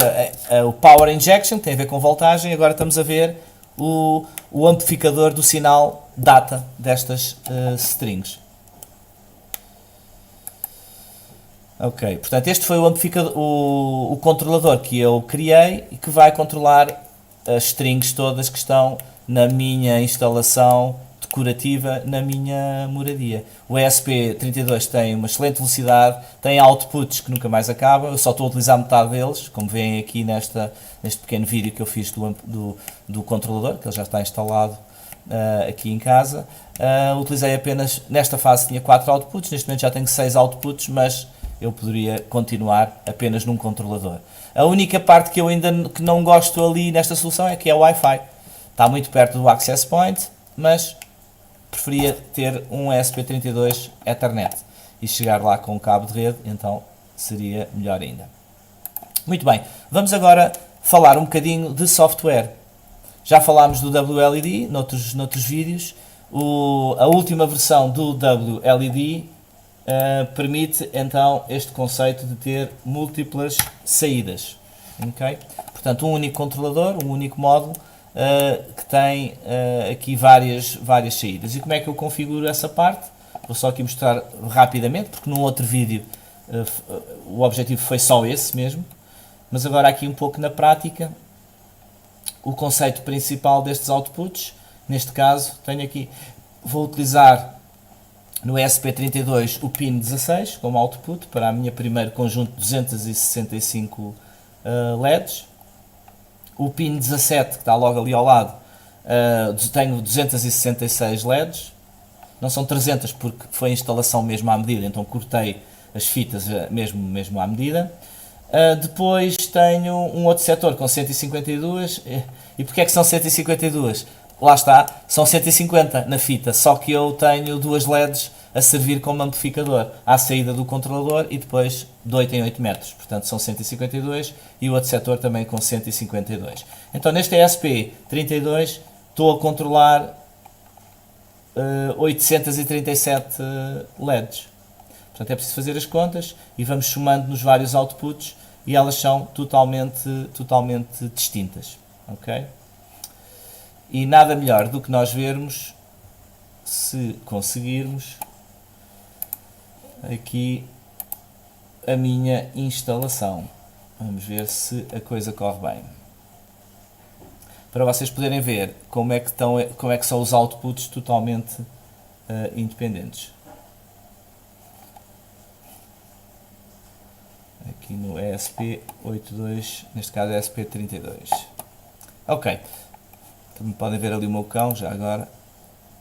A: o Power Injection, que tem a ver com voltagem, agora estamos a ver o amplificador do sinal data destas strings. Ok, portanto este foi o amplificador, o controlador que eu criei e que vai controlar as strings todas que estão na minha instalação decorativa na minha moradia. O ESP32 tem uma excelente velocidade, tem outputs que nunca mais acabam, eu só estou a utilizar metade deles, como veem aqui neste pequeno vídeo que eu fiz do controlador, que ele já está instalado aqui em casa. Utilizei apenas, nesta fase tinha 4 outputs, neste momento já tenho 6 outputs, mas eu poderia continuar apenas num controlador. A única parte que eu ainda não gosto ali nesta solução é que é o Wi-Fi. Está muito perto do Access Point, mas preferia ter um ESP32 Ethernet e chegar lá com um cabo de rede, então seria melhor ainda. Muito bem, vamos agora falar um bocadinho de software. Já falámos do WLED noutros vídeos. A última versão do WLED permite então este conceito de ter múltiplas saídas. Okay? Portanto, um único controlador, um único módulo que tem aqui várias saídas. E como é que eu configuro essa parte? Vou só aqui mostrar rapidamente, porque num outro vídeo o objetivo foi só esse mesmo. Mas agora aqui um pouco na prática, o conceito principal destes outputs, neste caso, tenho aqui, vou utilizar no ESP32 o pin 16 como output para a minha primeiro conjunto de 265 LEDs. O pin 17, que está logo ali ao lado, tenho 266 LEDs. Não são 300 porque foi a instalação mesmo à medida, então cortei as fitas mesmo à medida. Depois tenho um outro setor com 152. E porque é que são 152? Lá está, são 150 na fita, só que eu tenho duas LEDs a servir como amplificador à saída do controlador e depois de 8 em 8 metros, portanto são 152 e o outro setor também com 152. Então neste ESP32 estou a controlar 837 LEDs, portanto é preciso fazer as contas e vamos somando nos vários outputs e elas são totalmente distintas, ok? E nada melhor do que nós vermos, se conseguirmos, aqui a minha instalação. Vamos ver se a coisa corre bem. Para vocês poderem ver como é que são os outputs totalmente independentes. Aqui no ESP82, neste caso ESP32. Ok. Também podem ver ali o meu cão, já agora.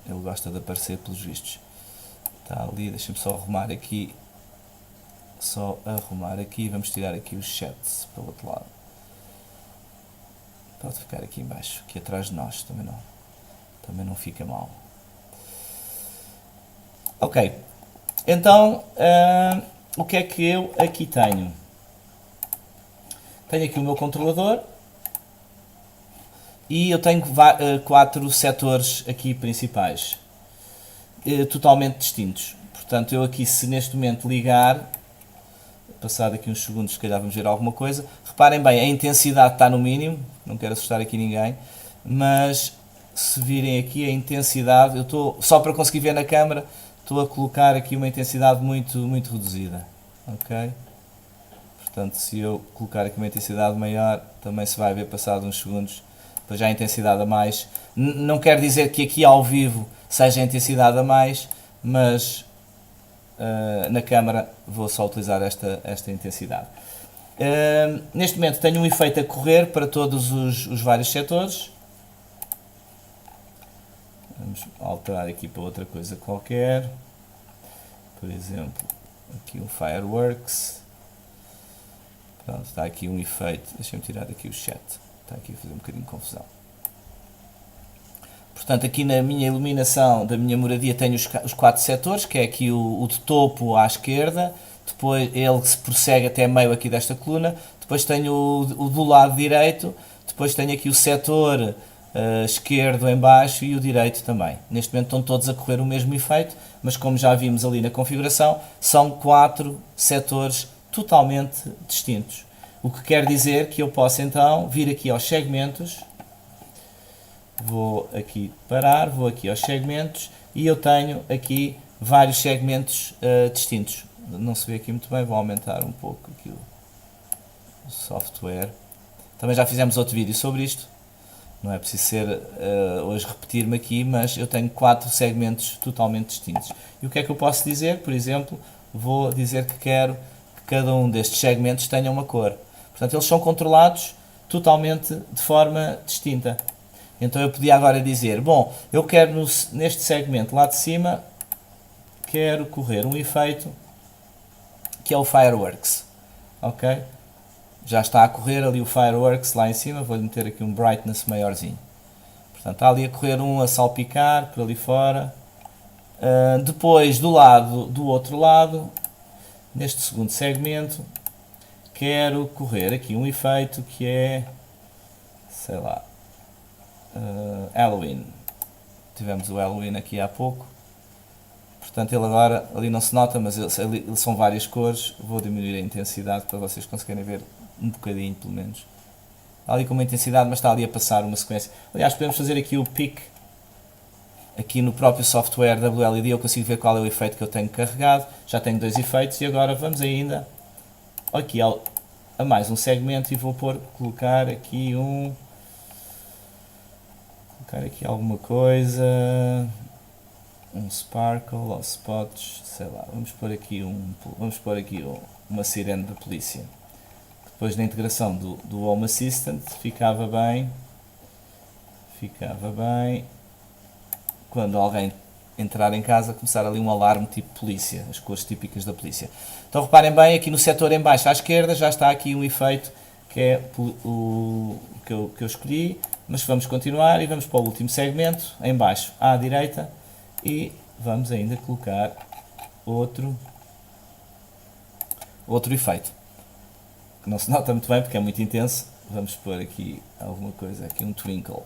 A: Ele gosta de aparecer pelos vistos. Está ali, deixem-me só arrumar aqui. Vamos tirar aqui os chats para o outro lado. Pode ficar aqui em baixo, aqui atrás de nós, também não fica mal. Ok. Então, o que é que eu aqui tenho? Tenho aqui o meu controlador. E eu tenho 4 setores aqui principais, totalmente distintos. Portanto, eu aqui, se neste momento ligar, passado aqui uns segundos, se calhar vamos ver alguma coisa. Reparem bem, a intensidade está no mínimo, não quero assustar aqui ninguém, mas se virem aqui a intensidade, eu estou, só para conseguir ver na câmera, estou a colocar aqui uma intensidade muito reduzida. Ok? Portanto, se eu colocar aqui uma intensidade maior, também se vai ver passado uns segundos. Depois já a intensidade a mais, não quer dizer que aqui ao vivo seja a intensidade a mais, mas na câmara vou só utilizar esta intensidade. Neste momento tenho um efeito a correr para todos os vários setores. Vamos alterar aqui para outra coisa qualquer, por exemplo, aqui um Fireworks. Pronto, está aqui um efeito, deixa-me tirar aqui o chat. Está aqui a fazer um bocadinho de confusão. Portanto, aqui na minha iluminação da minha moradia tenho os 4 setores, que é aqui o de topo à esquerda, depois ele que se prossegue até meio aqui desta coluna, depois tenho o do lado direito, depois tenho aqui o setor esquerdo em baixo e o direito também. Neste momento estão todos a correr o mesmo efeito, mas como já vimos ali na configuração, são 4 setores totalmente distintos. O que quer dizer que eu posso então vir aqui aos segmentos, vou aqui parar, vou aqui aos segmentos e eu tenho aqui vários segmentos distintos. Não se vê aqui muito bem, vou aumentar um pouco aqui o software. Também já fizemos outro vídeo sobre isto, não é preciso ser hoje repetir-me aqui, mas eu tenho 4 segmentos totalmente distintos. E o que é que eu posso dizer? Por exemplo, vou dizer que quero que cada um destes segmentos tenha uma cor. Portanto, eles são controlados totalmente de forma distinta. Então eu podia agora dizer, bom, eu quero neste segmento lá de cima, quero correr um efeito que é o Fireworks. Ok? Já está a correr ali o Fireworks lá em cima, vou-lhe meter aqui um brightness maiorzinho. Portanto, está ali a correr um a salpicar por ali fora. Depois, do outro lado, neste segundo segmento, quero correr aqui um efeito que é, sei lá, Halloween. Tivemos o Halloween aqui há pouco. Portanto, ele agora, ali não se nota, mas ele são várias cores. Vou diminuir a intensidade para vocês conseguirem ver um bocadinho, pelo menos. Está ali com uma intensidade, mas está ali a passar uma sequência. Aliás, podemos fazer aqui o pick. Aqui no próprio software WLED eu consigo ver qual é o efeito que eu tenho carregado. Já tenho 2 efeitos e agora vamos ainda aqui a mais um segmento e vou colocar aqui alguma coisa, um sparkle ou spots, sei lá, vamos pôr aqui uma sirene da polícia. Depois da integração do Home Assistant ficava bem quando alguém entrar em casa, começar ali um alarme tipo polícia, as cores típicas da polícia. Então reparem bem, aqui no setor em baixo à esquerda já está aqui um efeito que é o que eu escolhi, mas vamos continuar e vamos para o último segmento, em baixo à direita, e vamos ainda colocar outro efeito, que não se nota muito bem porque é muito intenso. Vamos pôr aqui alguma coisa, aqui um twinkle.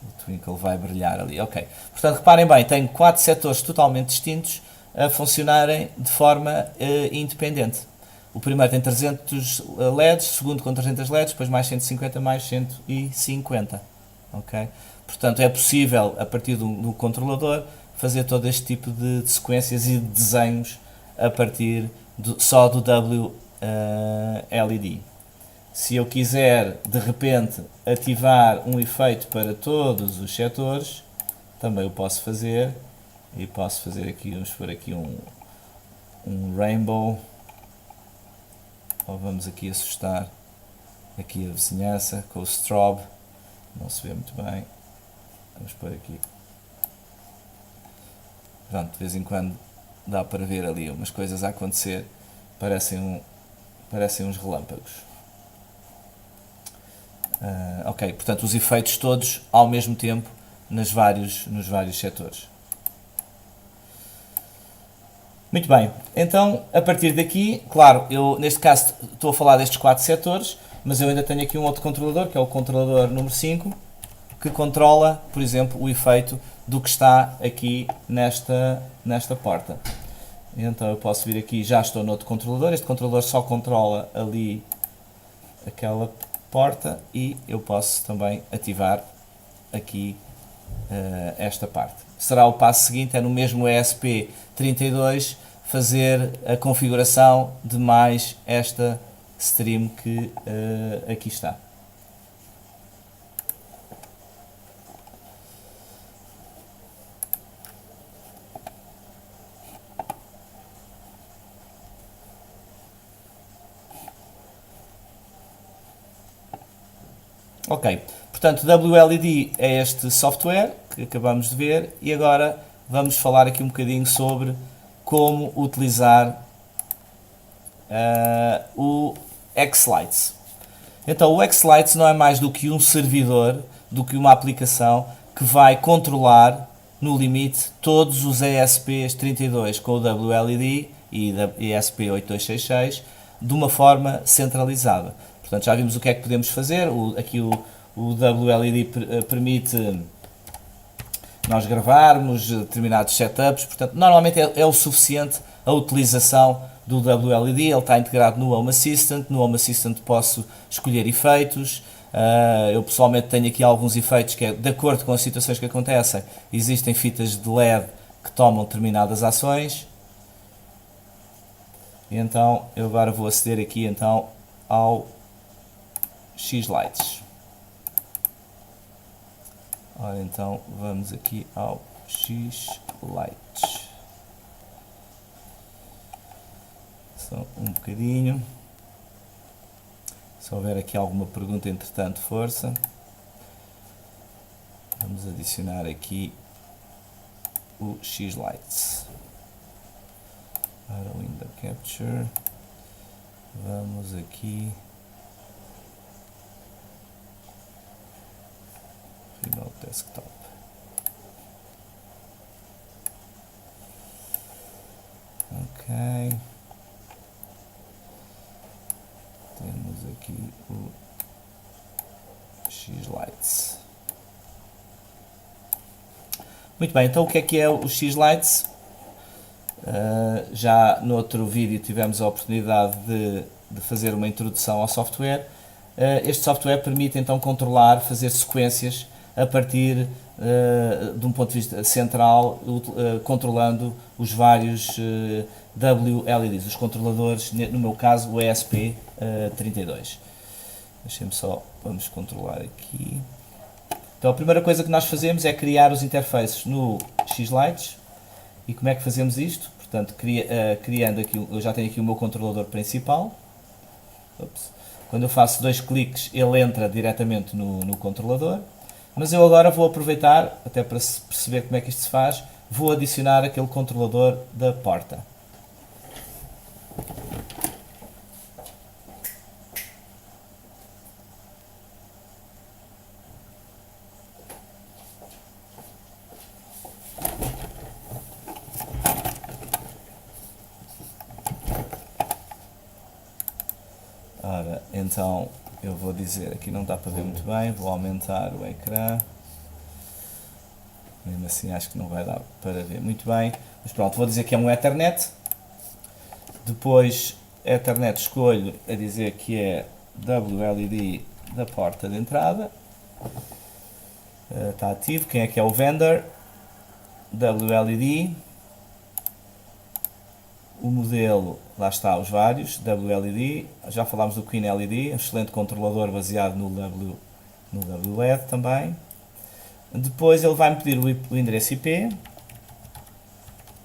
A: O twinkle vai brilhar ali, ok. Portanto, reparem bem, tenho 4 setores totalmente distintos a funcionarem de forma independente. O primeiro tem 300 LEDs, o segundo com 300 LEDs, depois mais 150, mais 150. Ok? Portanto, é possível, a partir do controlador, fazer todo este tipo de sequências e de desenhos a partir só do WLED. Se eu quiser, de repente, ativar um efeito para todos os setores, também o posso fazer. E posso fazer aqui, vamos pôr aqui um rainbow. Ou vamos aqui assustar aqui a vizinhança com o strobe. Não se vê muito bem. Vamos pôr aqui. Pronto, de vez em quando dá para ver ali umas coisas a acontecer. Parecem uns relâmpagos. Ok, portanto os efeitos todos ao mesmo tempo nos vários setores. Muito bem, então a partir daqui, claro, eu neste caso estou a falar destes 4 setores, mas eu ainda tenho aqui um outro controlador, que é o controlador número 5, que controla, por exemplo, o efeito do que está aqui nesta porta. Então eu posso vir aqui, já estou no outro controlador, este controlador só controla ali aquela porta e eu posso também ativar aqui esta parte. Será o passo seguinte, é no mesmo ESP32 fazer a configuração de mais esta stream que aqui está. Ok, portanto WLED é este software que acabamos de ver e agora vamos falar aqui um bocadinho sobre como utilizar o X-Lights. Então o X-Lights não é mais do que um servidor, do que uma aplicação que vai controlar no limite todos os ESPs32 com o WLED e ESP8266 de uma forma centralizada. Portanto, já vimos o que é que podemos fazer. Aqui o WLED permite nós gravarmos determinados setups. Portanto, normalmente é o suficiente a utilização do WLED, ele está integrado no Home Assistant. No Home Assistant posso escolher efeitos. Eu pessoalmente tenho aqui alguns efeitos que é de acordo com as situações que acontecem. Existem fitas de LED que tomam determinadas ações. E então eu agora vou aceder aqui então ao X-Lights. Ora então vamos aqui ao X-Lights. Só um bocadinho. Se houver aqui alguma pergunta, entretanto, força. Vamos adicionar aqui o X-Lights. Para o Window Capture. Vamos aqui. Remote Desktop. Ok. Temos aqui o X-Lights. Muito bem, então o que é o X-Lights? Já no outro vídeo tivemos a oportunidade de fazer uma introdução ao software. Este software permite então controlar, fazer sequências a partir de um ponto de vista central, controlando os vários WLEDs, os controladores, no meu caso o ESP32. Deixem-me só, vamos controlar aqui. Então a primeira coisa que nós fazemos é criar os interfaces no X-Lights. E como é que fazemos isto? Portanto, criando aqui, eu já tenho aqui o meu controlador principal. Ups. Quando eu faço dois cliques, ele entra diretamente no controlador. Mas eu agora vou aproveitar, até para perceber como é que isto se faz, vou adicionar aquele controlador da porta. Ora, então eu vou dizer, aqui não dá para ver muito bem, vou aumentar o ecrã. Mesmo assim acho que não vai dar para ver muito bem. Mas pronto, vou dizer que é um Ethernet. Depois, Ethernet escolho a dizer que é WLED da porta de entrada. Está ativo. Quem é que é o vendor? WLED. O modelo, lá está, os vários, WLED. Já falámos do Queen LED, um excelente controlador baseado no WLED também. Depois ele vai-me pedir o endereço IP.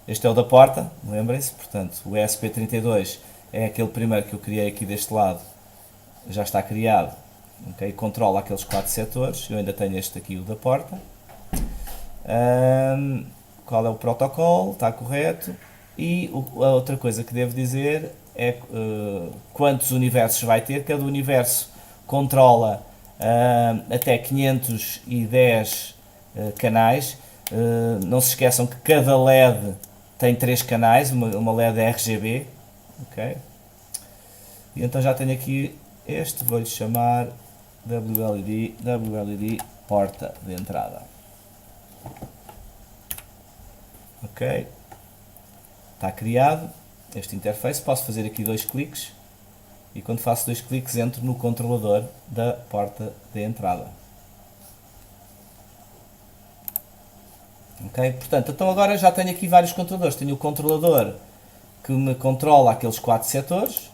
A: Este é o da porta, lembrem-se. Portanto, o ESP32 é aquele primeiro que eu criei aqui deste lado. Já está criado. Okay? Controla aqueles 4 setores. Eu ainda tenho este aqui, o da porta. Qual é o protocolo? Está correto. E a outra coisa que devo dizer é quantos universos vai ter. Cada universo controla até 510 canais. Não se esqueçam que cada LED tem 3 canais, uma LED RGB. Okay? E então já tenho aqui este, vou-lhe chamar WLED porta de entrada. Ok? Está criado este interface, posso fazer aqui 2 cliques e quando faço 2 cliques entro no controlador da porta de entrada. Ok? Portanto, então agora já tenho aqui vários controladores. Tenho o controlador que me controla aqueles 4 setores.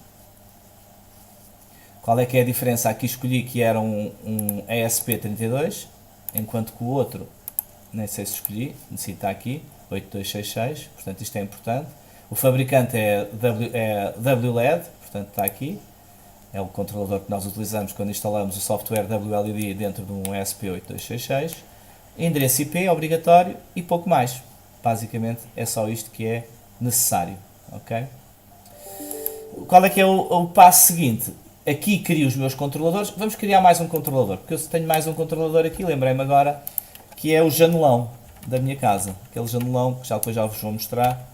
A: Qual é que é a diferença? Aqui escolhi que era um ESP32, enquanto que o outro, nem sei se escolhi, necessita aqui, 8266, portanto isto é importante. O fabricante é WLED, portanto está aqui. É o controlador que nós utilizamos quando instalamos o software WLED dentro de um ESP8266. Endereço IP é obrigatório e pouco mais. Basicamente é só isto que é necessário. Okay? Qual é que é o passo seguinte? Aqui crio os meus controladores. Vamos criar mais um controlador, porque eu tenho mais um controlador aqui, lembrei-me agora, que é o janelão da minha casa. Aquele janelão que depois já vos vou mostrar.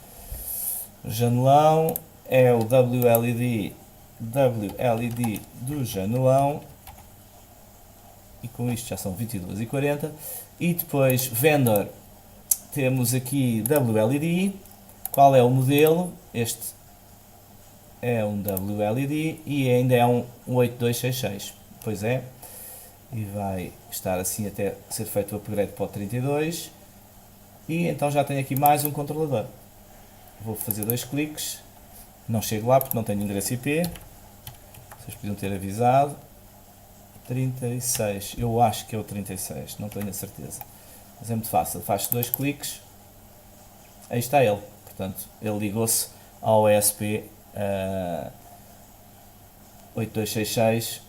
A: O janelão é o WLED do janelão. E com isto já são 22h40. E depois, vendor, temos aqui WLED. Qual é o modelo? Este é um WLED e ainda é um 8266. Pois é, e vai estar assim até ser feito o upgrade para o 32. E então já tenho aqui mais um controlador. Vou fazer 2 cliques. Não chego lá porque não tenho endereço IP. Vocês podiam ter avisado. 36. Eu acho que é o 36. Não tenho a certeza. Mas é muito fácil. Faz 2 cliques. Aí está ele. Portanto, ele ligou-se ao ESP 8266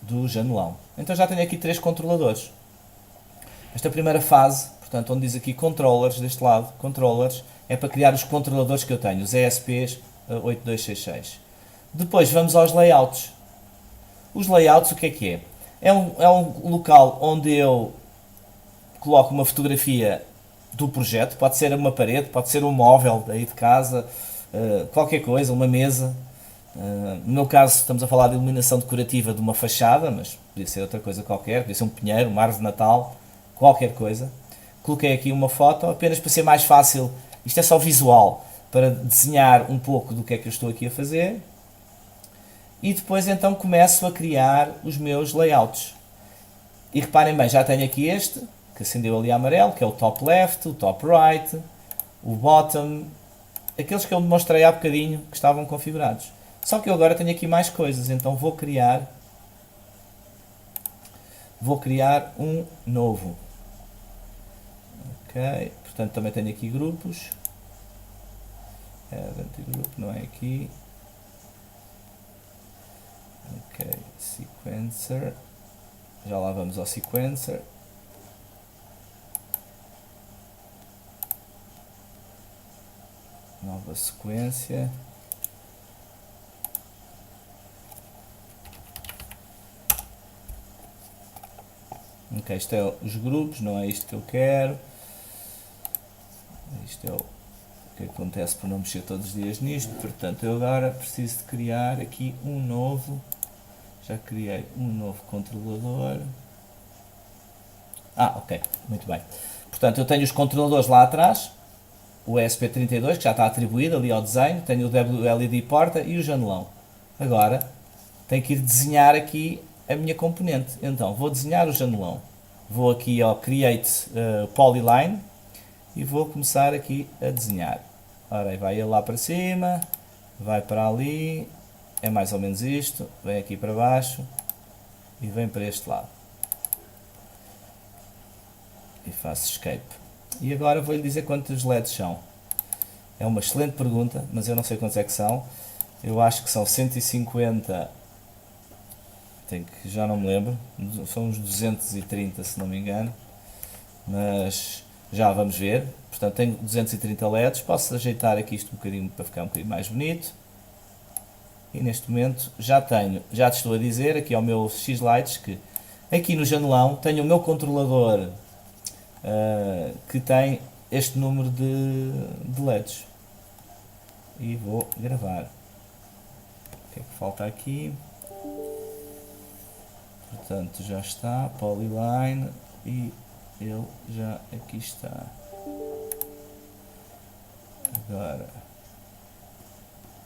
A: do janelão. Então já tenho aqui 3 controladores. Esta primeira fase, portanto, onde diz aqui controllers, deste lado, controllers, é para criar os controladores que eu tenho, os ESPs 8266. Depois vamos aos layouts. Os layouts, o que é? É um local onde eu coloco uma fotografia do projeto, pode ser uma parede, pode ser um móvel aí de casa, qualquer coisa, uma mesa. No meu caso estamos a falar de iluminação decorativa de uma fachada, mas podia ser outra coisa qualquer, podia ser um pinheiro, uma árvore de Natal, qualquer coisa. Coloquei aqui uma foto, apenas para ser mais fácil, isto é só visual, para desenhar um pouco do que é que eu estou aqui a fazer. E depois então começo a criar os meus layouts. E reparem bem, já tenho aqui este, que acendeu ali a amarelo, que é o top left, o top right, o bottom, aqueles que eu demonstrei há bocadinho que estavam configurados. Só que eu agora tenho aqui mais coisas, então vou criar um novo. Ok, portanto também tenho aqui grupos. Grupo não é aqui. Ok, sequencer. Já lá vamos ao sequencer. Nova sequência. Ok, isto é os grupos, não é isto que eu quero. Isto é o que acontece por não mexer todos os dias nisto. Portanto, eu agora preciso de criar aqui um novo. Já criei um novo controlador. Ok, muito bem. Portanto, eu tenho os controladores lá atrás. O ESP32, que já está atribuído ali ao desenho. Tenho o WLED porta e o janelão. Agora, tenho que ir desenhar aqui a minha componente. Então, vou desenhar o janelão. Vou aqui ao Create Polyline e vou começar aqui a desenhar. Ora, vai ele lá para cima, vai para ali, é mais ou menos isto, vem aqui para baixo e vem para este lado. E faço escape. E agora vou-lhe dizer quantos LEDs são. É uma excelente pergunta, mas eu não sei quantos é que são. Eu acho que são 150, já não me lembro, são uns 230 se não me engano, mas já vamos ver. Portanto, tenho 230 LEDs, posso ajeitar aqui isto um bocadinho para ficar um bocadinho mais bonito. E neste momento já te estou a dizer aqui ao meu X-Lights que aqui no janelão tenho o meu controlador que tem este número de LEDs. E vou gravar. O que é que falta aqui? Portanto, já está, Polyline, e ele já aqui está. Agora,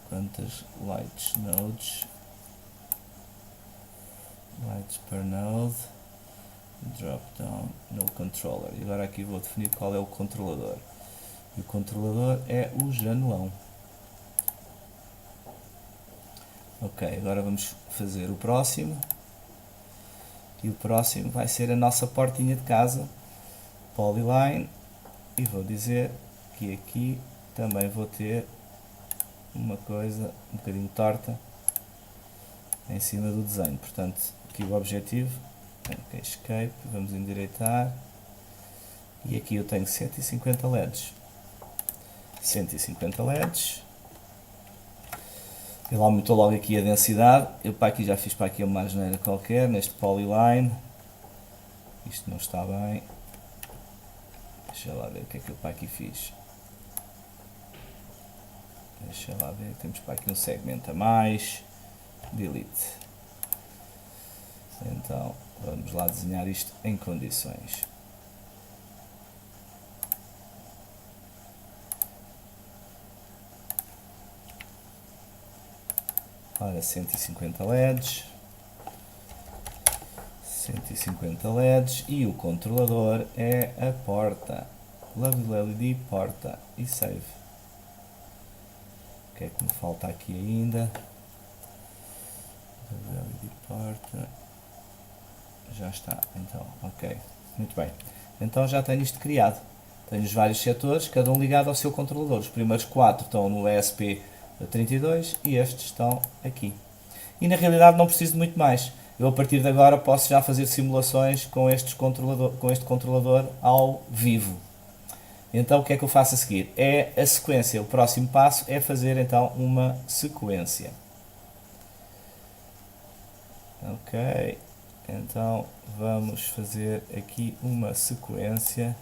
A: quantas lights nodes? Lights per node, drop down no controller. E agora aqui vou definir qual é o controlador. E o controlador é o janelão. Ok, agora vamos fazer o próximo. E o próximo vai ser a nossa portinha de casa, Polyline, e vou dizer que aqui também vou ter uma coisa um bocadinho torta em cima do desenho. Portanto, aqui o objetivo, ok, escape, vamos endireitar, e aqui eu tenho 150 LEDs. 150 LEDs. Ele aumentou logo aqui a densidade. Eu para aqui já fiz para aqui uma asneira qualquer, neste Polyline. Isto não está bem. Deixa lá ver o que é que eu para aqui fiz. Deixa lá ver, temos para aqui um segmento a mais. Delete. Então, vamos lá desenhar isto em condições. Ora, 150 LEDs. 150 LEDs e o controlador é a porta. LED porta e save. O que é que me falta aqui ainda? LED porta. Já está, então, ok. Muito bem. Então já tenho isto criado. Tenho os vários setores, cada um ligado ao seu controlador. Os primeiros 4 estão no ESP32 e estes estão aqui. E na realidade não preciso de muito mais. Eu a partir de agora posso já fazer simulações com este controlador ao vivo. Então o que é que eu faço a seguir? É a sequência. O próximo passo é fazer então uma sequência. Ok. Então vamos fazer aqui uma sequência.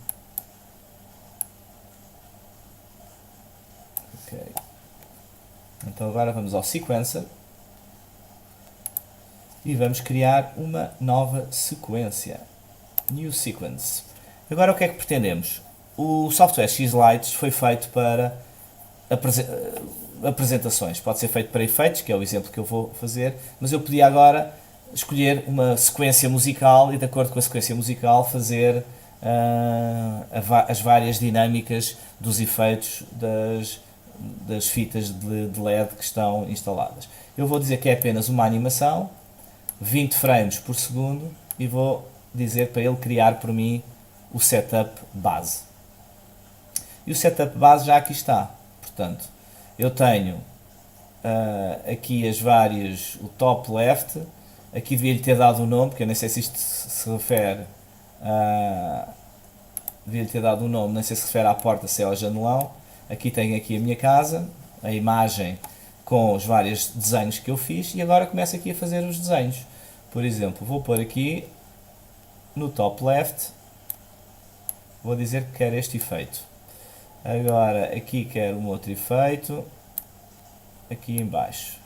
A: Ok. Então agora vamos ao sequencer. E vamos criar uma nova sequência. New Sequence. Agora o que é que pretendemos? O software X-Lights foi feito para apresentações. Pode ser feito para efeitos, que é o exemplo que eu vou fazer, mas eu podia agora escolher uma sequência musical e de acordo com a sequência musical fazer as várias dinâmicas dos efeitos das fitas de LED que estão instaladas. Eu vou dizer que é apenas uma animação, 20 frames por segundo, e vou dizer para ele criar por mim o setup base. E o setup base já aqui está. Portanto, eu tenho aqui as várias, o top left, aqui devia-lhe ter dado o nome, porque eu nem sei se isto se refere devia-lhe ter dado um nome, nem sei se refere à porta, se é ao janelão. Aqui tenho aqui a minha casa, a imagem com os vários desenhos que eu fiz, e agora começo aqui a fazer os desenhos. Por exemplo, vou pôr aqui no top left, vou dizer que quero este efeito. Agora aqui quero um outro efeito, aqui em baixo.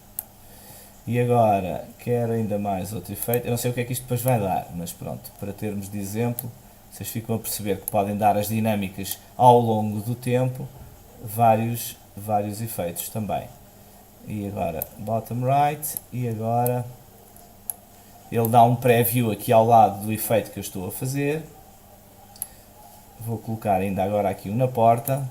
A: E agora quero ainda mais outro efeito. Eu não sei o que é que isto depois vai dar, mas pronto, para termos de exemplo, vocês ficam a perceber que podem dar as dinâmicas ao longo do tempo, vários efeitos também. E agora bottom right, e agora ele dá um preview aqui ao lado do efeito que eu estou a fazer. Vou colocar ainda agora aqui um na porta.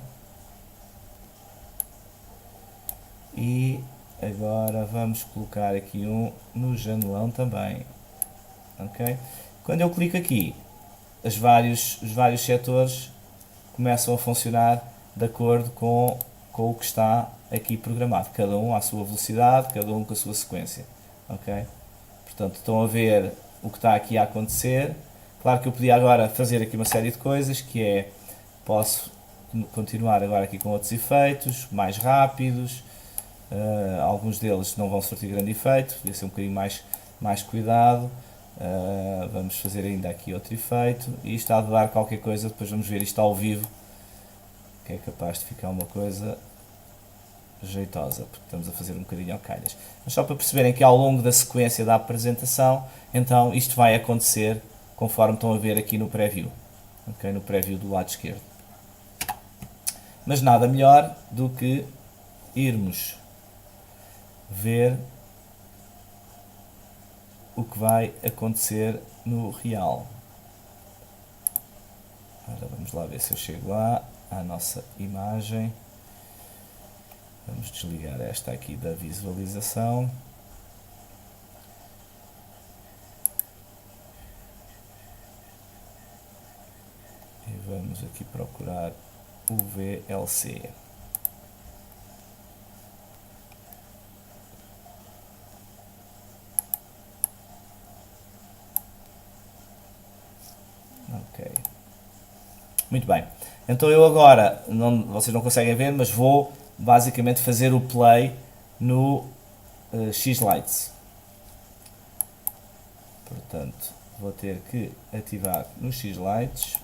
A: E agora vamos colocar aqui um no janelão também. Ok? Quando eu clico aqui, os vários setores começam a funcionar de acordo com o que está aqui programado. Cada um à sua velocidade, cada um com a sua sequência. Ok? Portanto, estão a ver o que está aqui a acontecer. Claro que eu podia agora fazer aqui uma série de coisas, que é, posso continuar agora aqui com outros efeitos, mais rápidos, alguns deles não vão surtir grande efeito, podia ser um bocadinho mais cuidado. Vamos fazer ainda aqui outro efeito, e isto há de dar qualquer coisa, depois vamos ver isto ao vivo, que é capaz de ficar uma coisa jeitosa, porque estamos a fazer um bocadinho ao calhas. Mas só para perceberem que ao longo da sequência da apresentação, então isto vai acontecer conforme estão a ver aqui no preview, okay? No preview do lado esquerdo. Mas nada melhor do que irmos ver o que vai acontecer no real. Agora vamos lá ver se eu chego lá à nossa imagem. Vamos desligar esta aqui da visualização. E vamos aqui procurar o VLC. Ok. Muito bem. Então eu agora, vocês não conseguem ver, mas vou basicamente fazer o play no X-Lights. Portanto, vou ter que ativar no X-Lights.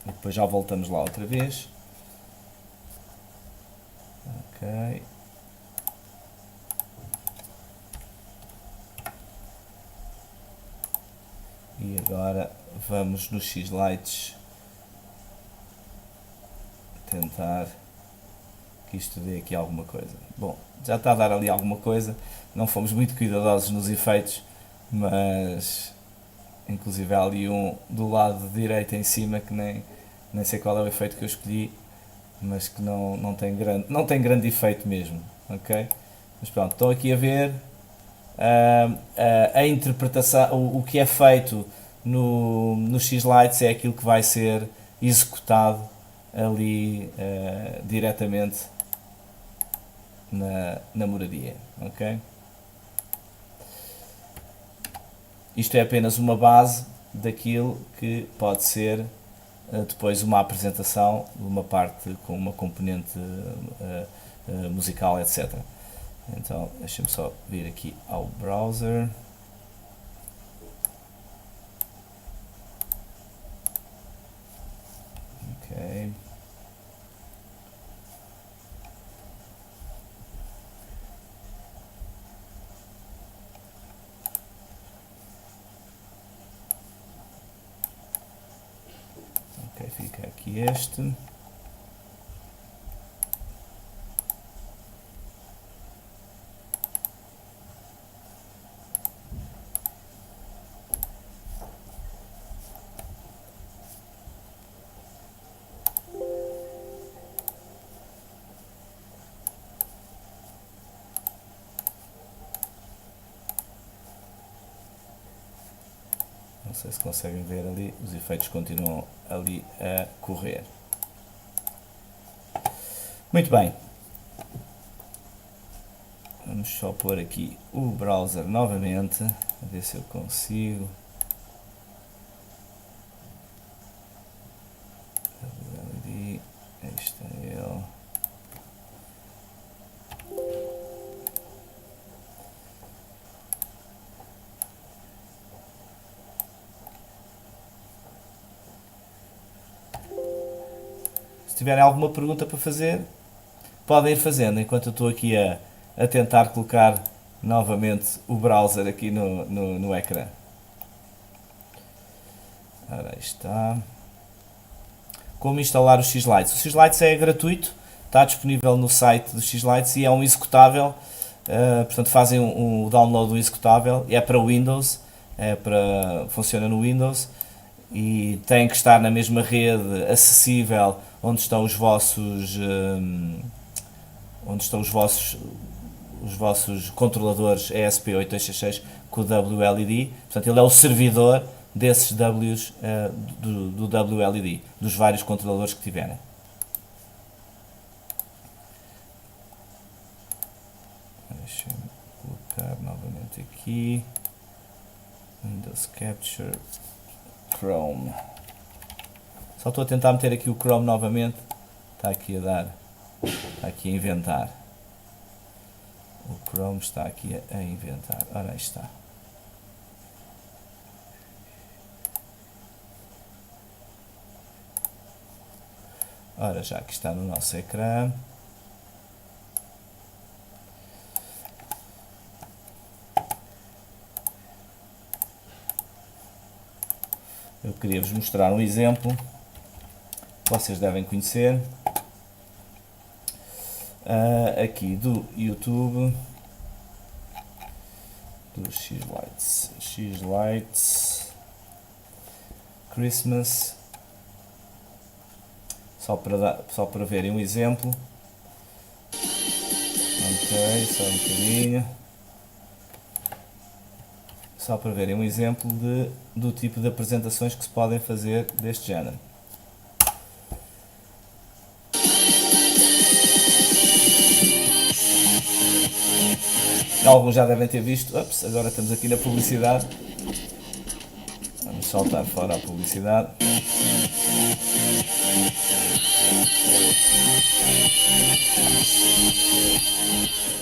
A: E depois já voltamos lá outra vez. Ok. E agora vamos no X-Lights tentar que isto dê aqui alguma coisa. Bom, já está a dar ali alguma coisa, não fomos muito cuidadosos nos efeitos, mas inclusive há ali um do lado direito em cima que nem sei qual é o efeito que eu escolhi, mas que não tem grande efeito mesmo, ok? Mas pronto, estão aqui a ver a interpretação, o que é feito no X-Lights é aquilo que vai ser executado ali diretamente na moradia, ok? Isto é apenas uma base daquilo que pode ser depois uma apresentação de uma parte com uma componente musical, etc. Então, deixa-me só vir aqui ao browser. Ok. Ok, fica aqui este. Não sei se conseguem ver ali, os efeitos continuam ali a correr. Muito bem. Vamos só pôr aqui o browser novamente, a ver se eu consigo. WLD, aí está ele. Se tiverem alguma pergunta para fazer, podem ir fazendo, enquanto eu estou aqui a tentar colocar novamente o browser aqui no ecrã. Ora, aí está. Como instalar o X-Lights? O X-Lights é gratuito, está disponível no site do X-Lights e é um executável, portanto fazem o download do executável, e é para Windows, funciona no Windows e tem que estar na mesma rede acessível onde estão os vossos os vossos controladores ESP8266 com o WLD, portanto ele é o servidor desses Ws do WLD, dos vários controladores que tiverem. Deixa-me colocar novamente aqui Windows Capture Chrome. Só estou a tentar meter aqui o Chrome novamente. Está aqui a inventar. O Chrome está aqui a inventar. Ora, aí está. Ora, já que está no nosso ecrã. Eu queria vos mostrar um exemplo que vocês devem conhecer. Aqui do YouTube, do X-Lights Christmas, só para verem um exemplo. Ok, só um bocadinho, só para verem um exemplo do tipo de apresentações que se podem fazer deste género. Alguns já devem ter visto. Ups, agora estamos aqui na publicidade. Vamos saltar fora a publicidade.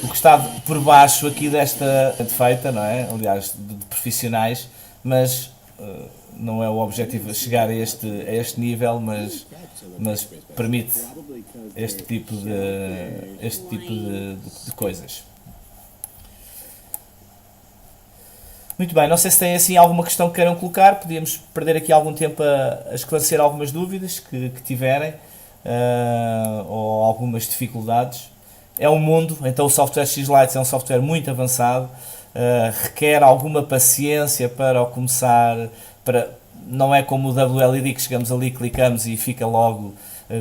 A: O que está por baixo aqui desta feita, não é? Aliás, de profissionais, mas não é o objetivo chegar a este nível, mas permite este tipo de coisas. Muito bem, não sei se têm assim alguma questão que queiram colocar, podíamos perder aqui algum tempo a esclarecer algumas dúvidas que tiverem, ou algumas dificuldades. É um mundo, então o software X-Lights é um software muito avançado, requer alguma paciência para o começar, para, não é como o WLED que chegamos ali, clicamos e fica logo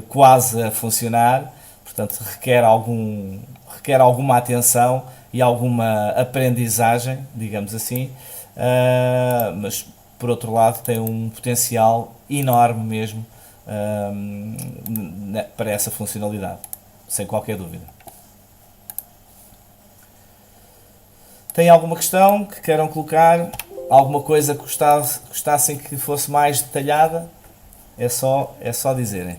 A: quase a funcionar, portanto requer alguma atenção e alguma aprendizagem, digamos assim, mas por outro lado tem um potencial enorme mesmo para essa funcionalidade, sem qualquer dúvida. Tem alguma questão que queiram colocar? Alguma coisa que gostassem que fosse mais detalhada? É só dizerem.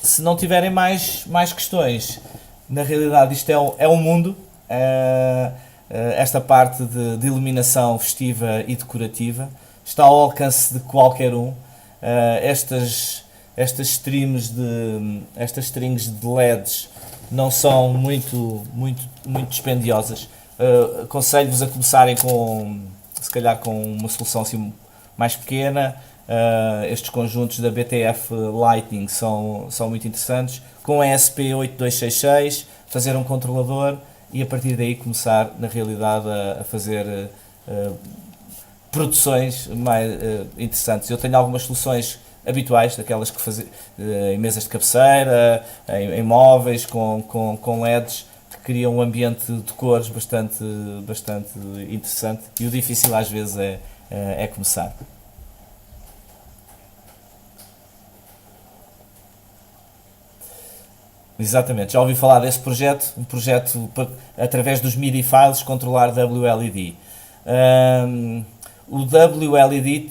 A: Se não tiverem mais questões, na realidade isto é um mundo. Esta parte de iluminação festiva e decorativa está ao alcance de qualquer um. Estas strings de LEDs não são muito dispendiosas. Aconselho-vos a começarem se calhar com uma solução assim mais pequena. Estes conjuntos da BTF Lighting são muito interessantes. Com a ESP8266, fazer um controlador e a partir daí começar na realidade a fazer produções mais interessantes. Eu tenho algumas soluções habituais, daquelas que fazem em mesas de cabeceira, em móveis com LEDs, que criam um ambiente de cores bastante interessante, e o difícil às vezes é começar. Exatamente, já ouvi falar desse projeto, um projeto através dos MIDI files controlar WLED. O WLED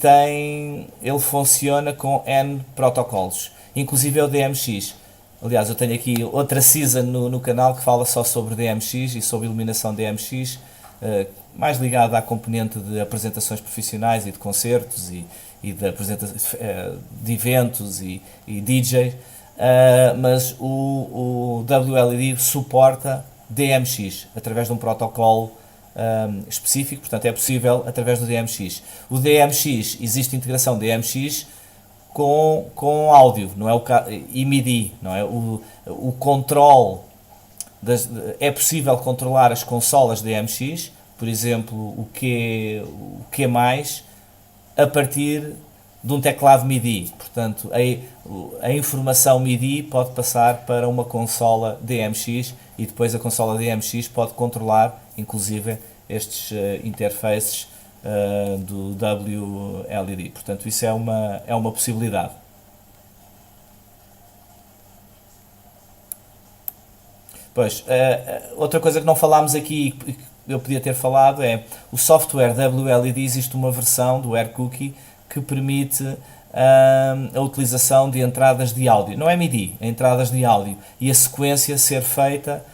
A: ele funciona com N protocolos, inclusive é o DMX. Aliás, eu tenho aqui outra season no canal que fala só sobre DMX e sobre iluminação DMX, mais ligada à componente de apresentações profissionais e de concertos e de eventos e DJ. Mas o WLED suporta DMX através de um protocolo específico, portanto é possível através do DMX. O DMX, existe integração DMX com áudio, não é e MIDI, não é? O controle é possível controlar as consolas DMX, por exemplo, o Q+, a partir de um teclado MIDI. Portanto, a informação MIDI pode passar para uma consola DMX e depois a consola DMX pode controlar, inclusive, estes interfaces do WLED. Portanto, isso é uma possibilidade. Pois, outra coisa que não falámos aqui e que eu podia ter falado é o software WLED. Existe uma versão do AirCookie que permite a utilização de entradas de áudio. Não é MIDI, é entradas de áudio. E a sequência ser feita,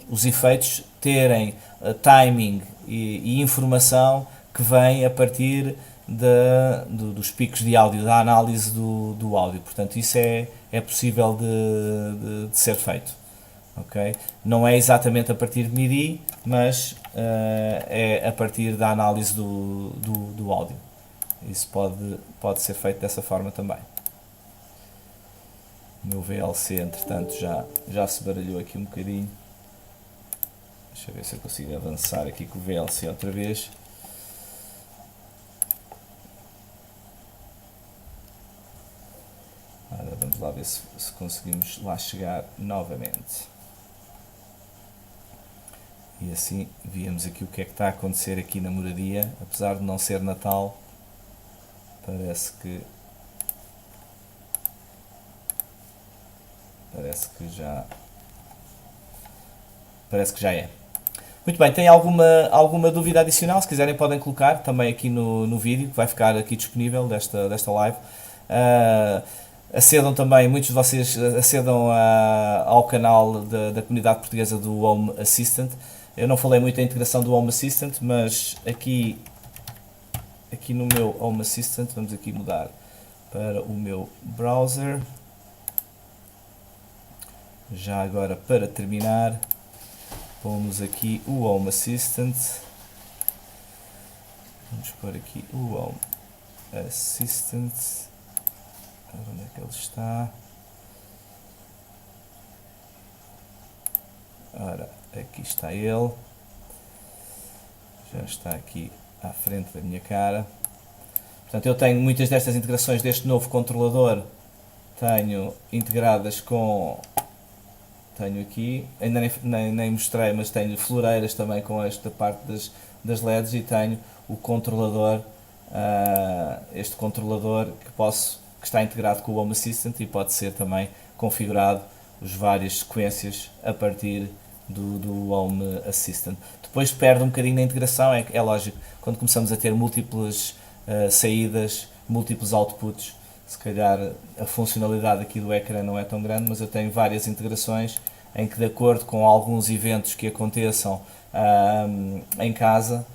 A: os efeitos terem timing e informação que vem a partir dos picos de áudio, da análise do áudio. Portanto, isso é possível de ser feito. Okay? Não é exatamente a partir de MIDI, mas é a partir da análise do áudio. Isso pode ser feito dessa forma também. O meu VLC, entretanto, já se baralhou aqui um bocadinho. Deixa eu ver se eu consigo avançar aqui com o VLC outra vez. Ora, vamos lá ver se conseguimos lá chegar novamente. E assim víamos aqui o que é que está a acontecer aqui na moradia. Apesar de não ser Natal, parece que já é. Muito bem, tem alguma dúvida adicional? Se quiserem podem colocar também aqui no vídeo, que vai ficar aqui disponível desta live. Acedam também, muitos de vocês acedam ao canal da comunidade portuguesa do Home Assistant. Eu não falei muito da integração do Home Assistant, mas aqui no meu Home Assistant, vamos aqui mudar para o meu browser. Já agora, para terminar, pomos aqui o Home Assistant. Vamos pôr aqui o Home Assistant. Onde é que ele está? Ora, aqui está ele. Já está aqui à frente da minha cara. Portanto, eu tenho muitas destas integrações deste novo controlador. Tenho integradas com... Tenho aqui, ainda nem mostrei, mas tenho floreiras também com esta parte das LEDs e tenho o controlador, este controlador que está integrado com o Home Assistant e pode ser também configurado as várias sequências a partir do Home Assistant. Depois perde um bocadinho na integração, é lógico, quando começamos a ter múltiplas saídas, múltiplos outputs, se calhar a funcionalidade aqui do ecrã não é tão grande, mas eu tenho várias integrações em que, de acordo com alguns eventos que aconteçam em casa,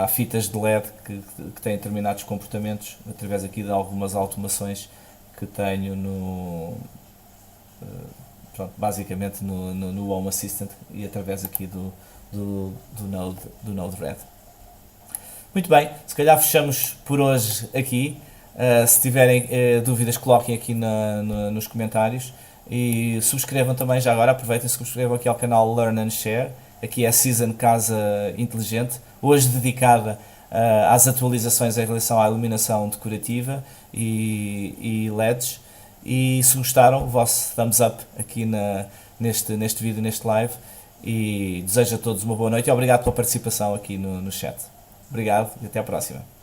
A: há fitas de LED que têm determinados comportamentos através aqui de algumas automações que tenho basicamente no Home Assistant e através aqui do Node-RED. Muito bem, se calhar fechamos por hoje aqui. Se tiverem dúvidas, coloquem aqui nos comentários e subscrevam também, já agora aproveitem e subscrevam aqui ao canal Learn and Share. Aqui é a Season Casa Inteligente, hoje dedicada às atualizações em relação à iluminação decorativa e LEDs. E se gostaram, o vosso thumbs up aqui neste vídeo, neste live, e desejo a todos uma boa noite e obrigado pela participação aqui no chat. Obrigado e até à próxima.